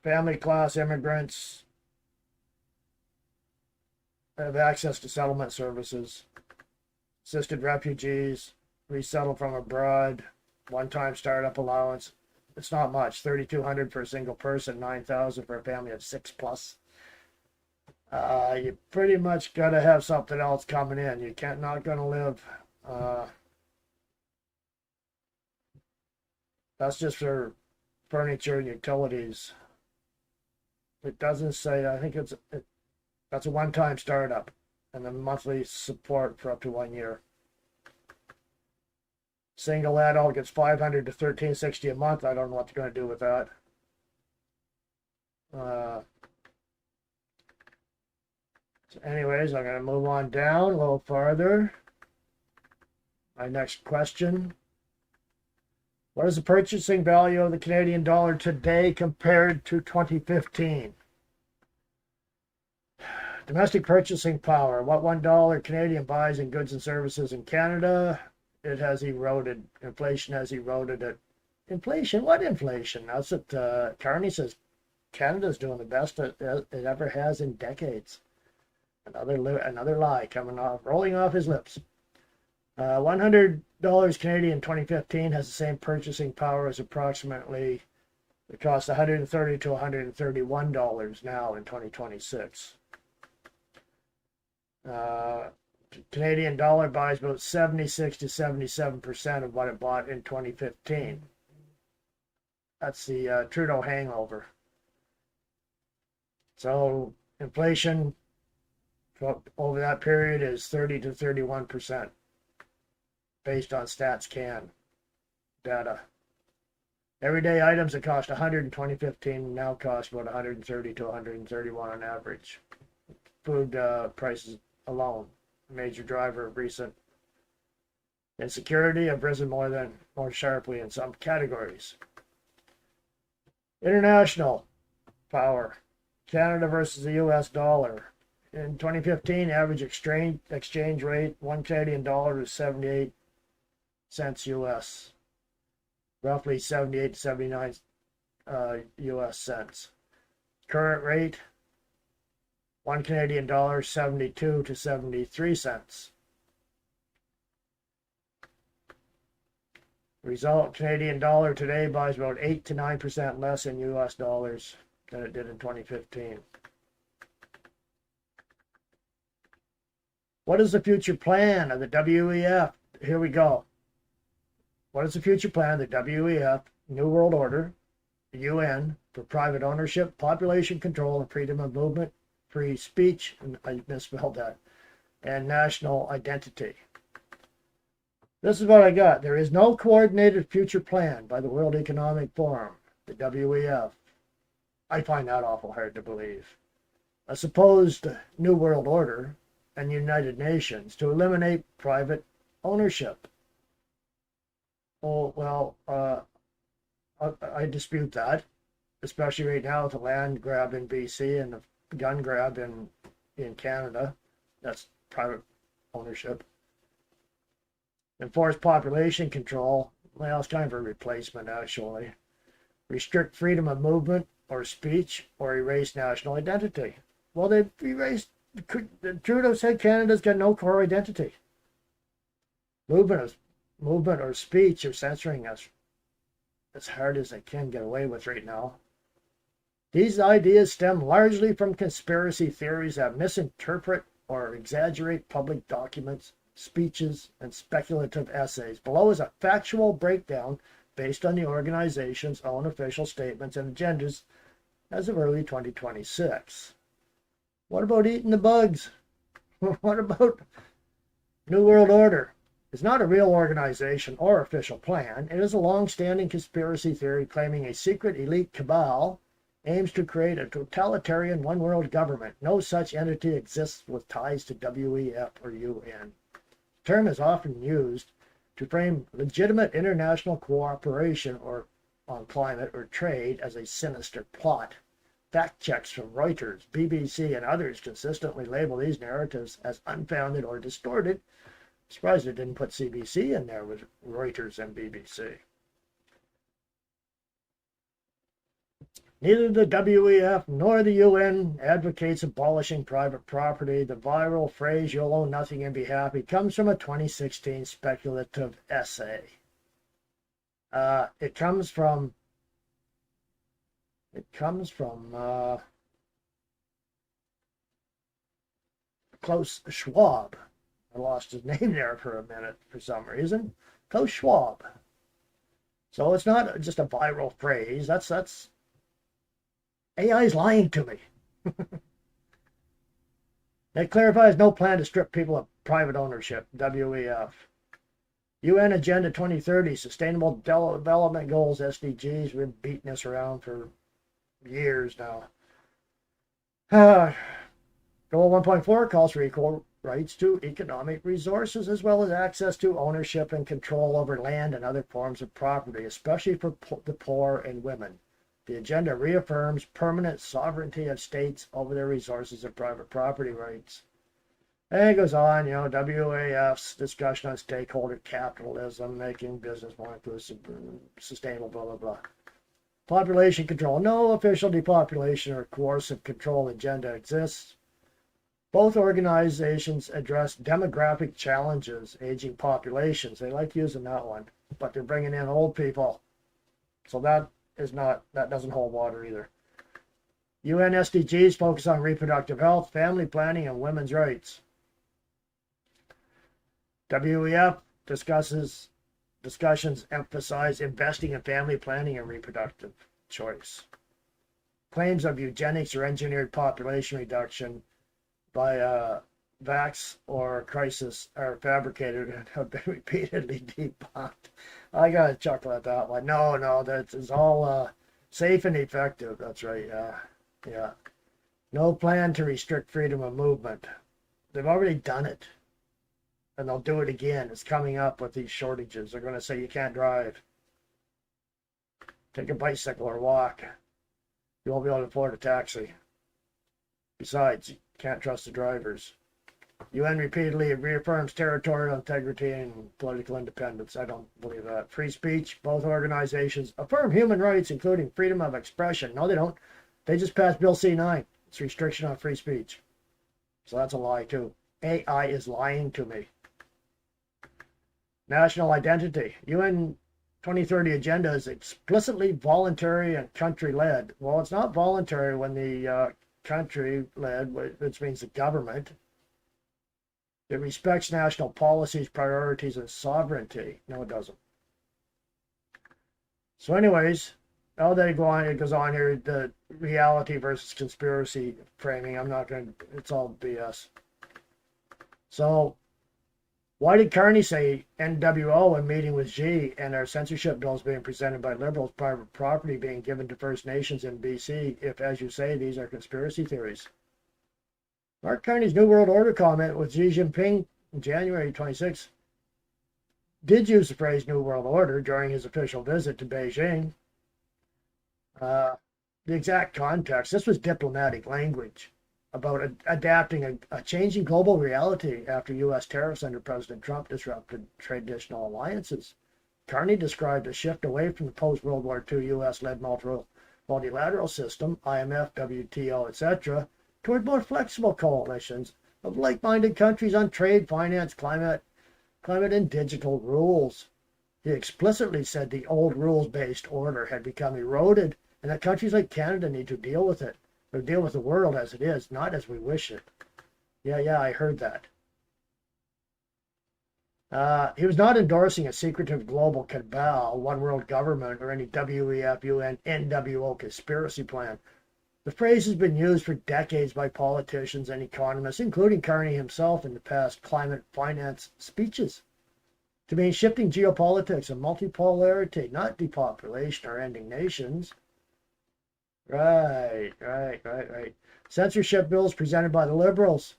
family class immigrants have access to settlement services. Assisted refugees, resettle from abroad, one-time startup allowance. It's not much, $3,200 for a single person, $9,000 for a family of 6+. You pretty much got to have something else coming in. You can't, not going to live. That's just for furniture and utilities. It doesn't say, I think that's a one-time startup and then monthly support for up to 1 year. Single adult gets $500 to $13.60 a month. I don't know what they're going to do with that. So anyways, I'm going to move on down a little farther. My next question. What is the purchasing value of the Canadian dollar today compared to 2015? Domestic purchasing power. What $1 Canadian buys in goods and services in Canada? It has eroded. Inflation has eroded it. Inflation? What inflation? That's what Carney says. Canada's doing the best it ever has in decades. Another lie coming off, rolling off his lips. $100 Canadian 2015 has the same purchasing power as approximately, it costs $130 to $131 now in 2026. Canadian dollar buys about 76 to 77% of what it bought in 2015. That's the Trudeau hangover. So inflation over that period is 30 to 31% based on StatsCan data. Everyday items that cost $100 in 2015 now cost about $130 to $131 on average. Food prices alone, a major driver of recent insecurity, have risen more sharply in some categories. International power. Canada versus the US dollar. In 2015, average exchange rate, 1 Canadian dollar is 78 cents US, roughly 78 to 79 US cents. Current rate, 1 Canadian dollar, 72 to 73 cents. Result, Canadian dollar today buys about 8 to 9% less in US dollars than it did in 2015. What is the future plan of the WEF? Here we go. What is the future plan of the WEF, New World Order, the UN, for private ownership, population control, and freedom of movement, free speech, and I misspelled that, and national identity? This is what I got. There is no coordinated future plan by the World Economic Forum, the WEF. I find that awful hard to believe. A supposed New World Order and United Nations to eliminate private ownership. Oh, well, I dispute that, especially right now with the land grab in BC and the gun grab in Canada. That's private ownership. Enforce population control. Well, it's time for replacement, actually. Restrict freedom of movement or speech or erase national identity. Well, they've erased. Trudeau said Canada's got no core identity. Movement or speech are censoring us as hard as they can get away with right now. These ideas stem largely from conspiracy theories that misinterpret or exaggerate public documents, speeches, and speculative essays. Below is a factual breakdown based on the organization's own official statements and agendas as of early 2026. What about eating the bugs? What about New World Order? It's not a real organization or official plan. It is a long-standing conspiracy theory claiming a secret elite cabal aims to create a totalitarian one-world government. No such entity exists with ties to WEF or UN. The term is often used to frame legitimate international cooperation or on climate or trade as a sinister plot. Fact checks from Reuters, BBC, and others consistently label these narratives as unfounded or distorted. I'm surprised they didn't put CBC in there with Reuters and BBC. Neither the WEF nor the UN advocates abolishing private property. The viral phrase, "You'll own nothing and be happy," comes from a 2016 speculative essay. It comes from Klaus Schwab. I lost his name there for a minute for some reason. Klaus Schwab. So it's not just a viral phrase. That's AI is lying to me. It clarifies no plan to strip people of private ownership, WEF. UN Agenda 2030, Sustainable Development Goals, SDGs. We've beaten this around for years now. Goal 1.4 calls for equal rights to economic resources as well as access to ownership and control over land and other forms of property, especially for the poor and women. The agenda reaffirms permanent sovereignty of states over their resources and private property rights. And it goes on, WAF's discussion on stakeholder capitalism, making business more inclusive, sustainable, blah, blah, blah. Population control. No official depopulation or coercive control agenda exists. Both organizations address demographic challenges, aging populations. They like using that one, but they're bringing in old people. So that doesn't hold water either. UN SDGs focus on reproductive health, family planning, and women's rights. WEF discussions emphasize investing in family planning and reproductive choice. Claims of eugenics or engineered population reduction by vax or crisis are fabricated and have been repeatedly debunked. I gotta chuckle at that one. No, that is all safe and effective. That's right. Yeah. No plan to restrict freedom of movement. They've already done it. And they'll do it again. It's coming up with these shortages. They're going to say you can't drive. Take a bicycle or walk. You won't be able to afford a taxi. Besides, you can't trust the drivers. UN repeatedly reaffirms territorial integrity and political independence. I don't believe that. Free speech. Both organizations affirm human rights, including freedom of expression. No, they don't. They just passed Bill C-9. It's restriction on free speech. So that's a lie, too. AI is lying to me. National identity. UN 2030 agenda is explicitly voluntary and country-led. Well, it's not voluntary when the country-led, which means the government. It respects national policies, priorities, and sovereignty. No, it doesn't. So anyways, it goes on here, the reality versus conspiracy framing. It's all BS. So, why did Carney say NWO when meeting with Xi and our censorship bills being presented by Liberals, private property being given to First Nations in BC, if, as you say, these are conspiracy theories? Mark Carney's New World Order comment with Xi Jinping in January 26 did use the phrase New World Order during his official visit to Beijing. The exact context, this was diplomatic language about adapting a changing global reality after U.S. tariffs under President Trump disrupted traditional alliances. Carney described a shift away from the post-World War II U.S.-led multilateral system, IMF, WTO, etc., toward more flexible coalitions of like-minded countries on trade, finance, climate, and digital rules. He explicitly said the old rules-based order had become eroded and that countries like Canada need to deal with it, or deal with the world as it is, not as we wish it. Yeah, I heard that. He was not endorsing a secretive global cabal, one world government, or any WEF, UN, NWO conspiracy plan. The phrase has been used for decades by politicians and economists, including Carney himself in the past climate finance speeches, to mean shifting geopolitics and multipolarity, not depopulation or ending nations. Right. Censorship bills presented by the Liberals.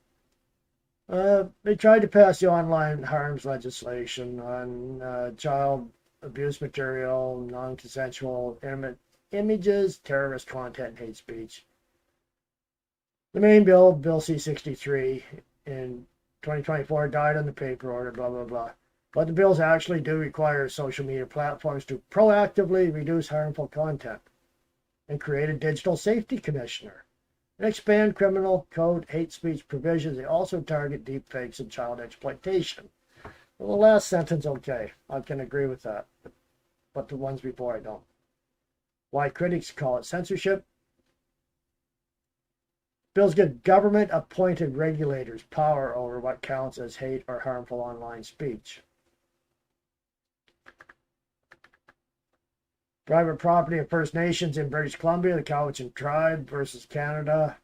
They tried to pass the online harms legislation on child abuse material, non-consensual intimate images, terrorist content, hate speech. The main bill, Bill C-63, in 2024 died on the paper order, blah, blah, blah. But the bills actually do require social media platforms to proactively reduce harmful content and create a digital safety commissioner and expand criminal code hate speech provisions. They also target deepfakes and child exploitation. Well, the last sentence, okay, I can agree with that, but the ones before I don't. Why critics call it censorship? Bills give government-appointed regulators power over what counts as hate or harmful online speech. Private property of First Nations in British Columbia, the Cowichan tribe versus Canada.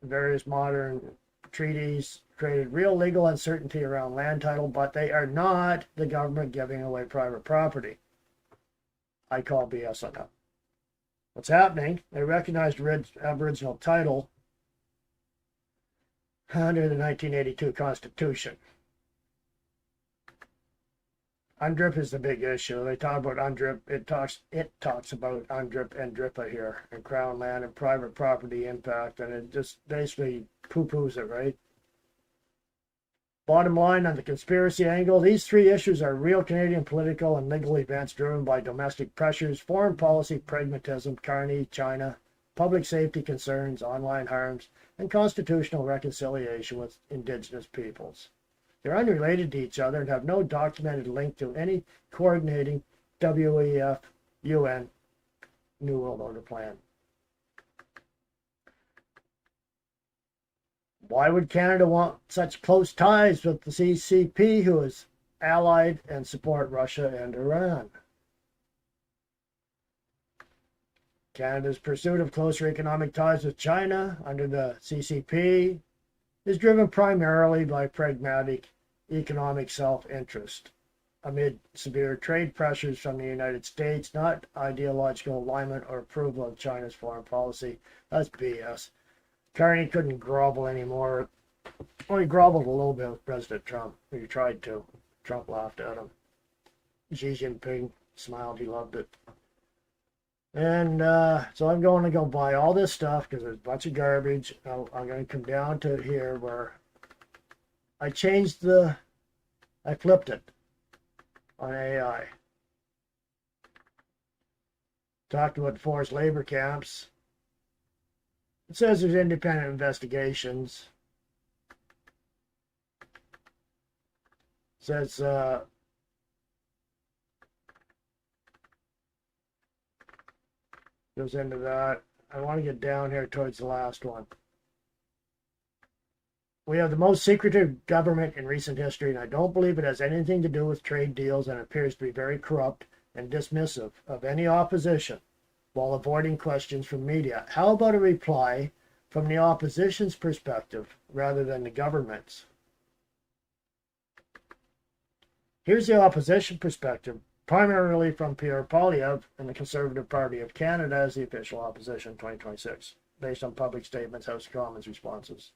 Various modern treaties created real legal uncertainty around land title, but they are not the government giving away private property. I call BS on that. What's happening? They recognized Aboriginal title under the 1982 Constitution. UNDRIP is the big issue. They talk about UNDRIP. It talks about UNDRIP and DRIPA here, and Crown land and private property impact, and it just basically poo-poos it, right? Bottom line, on the conspiracy angle, these three issues are real Canadian political and legal events driven by domestic pressures, foreign policy pragmatism, Carney, China, public safety concerns, online harms, and constitutional reconciliation with Indigenous peoples. They're unrelated to each other and have no documented link to any coordinating WEF UN New World Order plan. Why would Canada want such close ties with the CCP, who is allied and support Russia and Iran? Canada's pursuit of closer economic ties with China under the CCP is driven primarily by pragmatic economic self-interest amid severe trade pressures from the United States, not ideological alignment or approval of China's foreign policy. That's BS. Carney couldn't grovel anymore. Well, he groveled a little bit with President Trump. He tried to. Trump laughed at him. Xi Jinping smiled. He loved it. And so I'm going to go buy all this stuff because there's a bunch of garbage. I'm going to come down to here where I flipped it on AI. Talked about forced labor camps. It says there's independent investigations. It says goes into that. I want to get down here towards the last one. We have the most secretive government in recent history, and I don't believe it has anything to do with trade deals, and appears to be very corrupt and dismissive of any opposition while avoiding questions from media. How about a reply from the opposition's perspective rather than the government's? Here's the opposition perspective, primarily from Pierre Poilievre and the Conservative Party of Canada as the official opposition in 2026, based on public statements, House of Commons responses.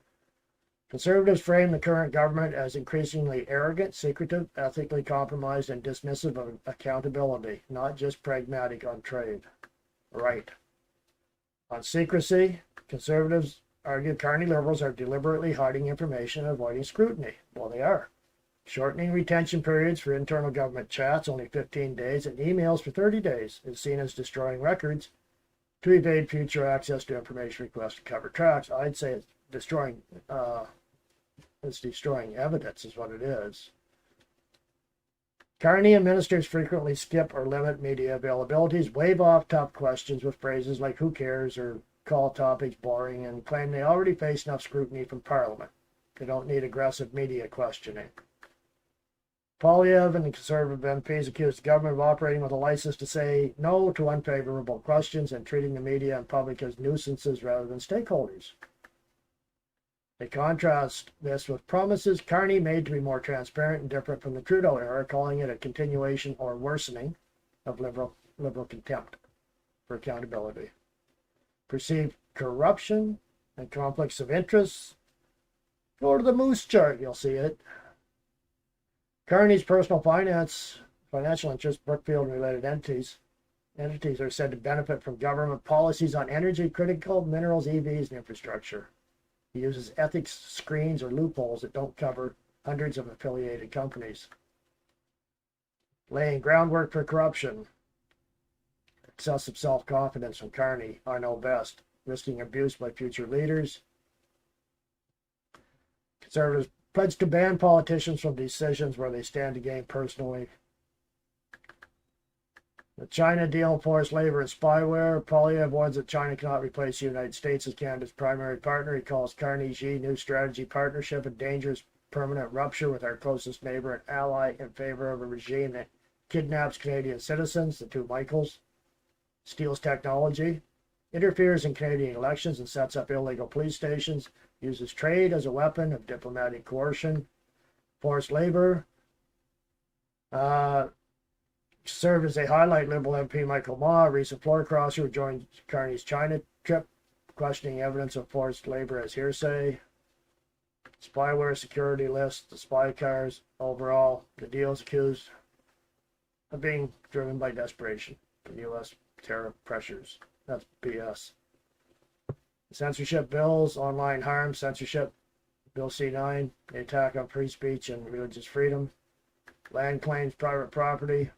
Conservatives frame the current government as increasingly arrogant, secretive, ethically compromised, and dismissive of accountability, not just pragmatic on trade. Right. On secrecy, conservatives argue Carney Liberals are deliberately hiding information and avoiding scrutiny. Well, they are. Shortening retention periods for internal government chats, only 15 days, and emails for 30 days, is seen as destroying records to evade future access to information requests to cover tracks. I'd say it's destroying evidence is what it is. Carney and ministers frequently skip or limit media availabilities, wave off tough questions with phrases like "who cares" or call topics boring, and claim they already face enough scrutiny from Parliament. They don't need aggressive media questioning. Poilievre and the Conservative MPs accused the government of operating with a license to say no to unfavorable questions and treating the media and public as nuisances rather than stakeholders. They contrast this with promises Carney made to be more transparent and different from the Trudeau era, calling it a continuation or worsening of liberal contempt for accountability. Perceived corruption and conflicts of interest. Go to the Moose chart, you'll see it. Carney's personal financial interests, Brookfield and related entities are said to benefit from government policies on energy, critical minerals, EVs, and infrastructure. He uses ethics screens or loopholes that don't cover hundreds of affiliated companies. Laying groundwork for corruption. Excessive self-confidence from Carney, I know best. Risking abuse by future leaders. Conservatives pledge to ban politicians from decisions where they stand to gain personally. The China deal, forced labor and spyware. Poilievre warns that China cannot replace the United States as Canada's primary partner. He calls Carney-Xi new strategy partnership a dangerous permanent rupture with our closest neighbor and ally in favor of a regime that kidnaps Canadian citizens, the two Michaels, steals technology, interferes in Canadian elections and sets up illegal police stations, uses trade as a weapon of diplomatic coercion, forced labor. Served as a highlight, Liberal MP Michael Ma, a recent floor crosser who joined Carney's China trip, questioning evidence of forced labor as hearsay. Spyware security list, the spy cars, overall, the deal is accused of being driven by desperation from U.S. tariff pressures. That's BS. Censorship bills, online harm, censorship, Bill C9, the attack on free speech and religious freedom, land claims, private property.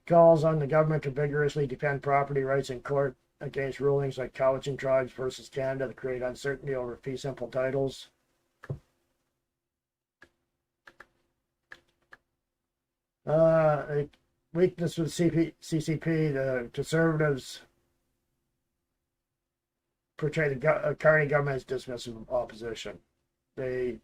Calls on the government to vigorously defend property rights in court against rulings like Cowichan Tribes versus Canada that create uncertainty over fee simple titles. A weakness with CCP, the Conservatives portray the Carney government as dismissive opposition. They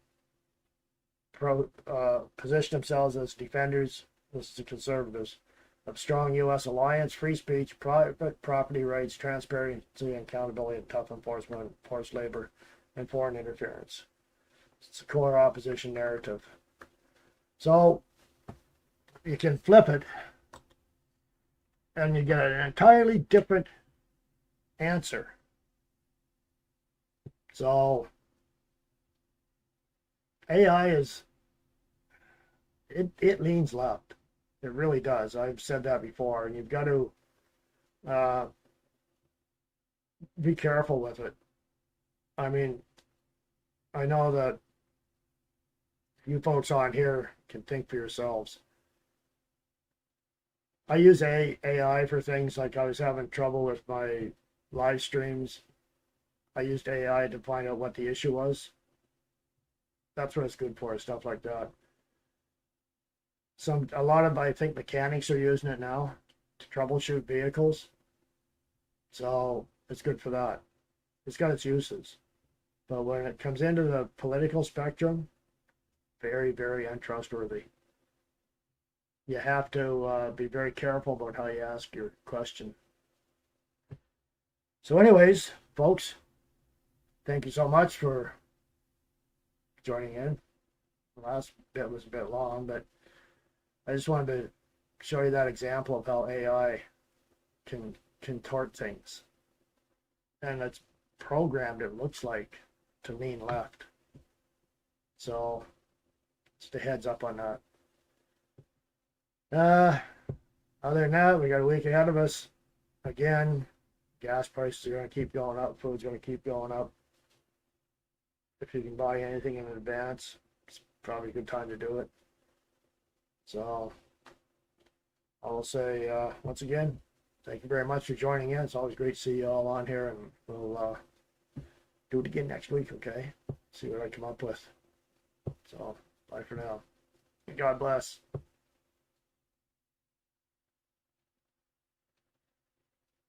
position themselves as defenders, this is the Conservatives, of strong U.S. alliance, free speech, private property rights, transparency and accountability, and tough enforcement, forced labor, and foreign interference. It's a core opposition narrative. So you can flip it, and you get an entirely different answer. So AI is, it leans left. It really does. I've said that before, and you've got to be careful with it. I mean, I know that you folks on here can think for yourselves. I use AI for things like I was having trouble with my live streams. I used AI to find out what the issue was. That's what it's good for, stuff like that. A lot of, I think, mechanics are using it now to troubleshoot vehicles. So it's good for that. It's got its uses. But when it comes into the political spectrum, very, very untrustworthy. You have to be very careful about how you ask your question. So anyways, folks, thank you so much for joining in. The last bit was a bit long, but I just wanted to show you that example of how AI can contort things. And it's programmed, it looks like, to lean left. So, just a heads up on that. Other than that, we got a week ahead of us. Again, gas prices are going to keep going up, food's going to keep going up. If you can buy anything in advance, it's probably a good time to do it. So, I will say, once again, thank you very much for joining in. It's always great to see you all on here, and we'll do it again next week, okay? See what I come up with. So, bye for now. God bless.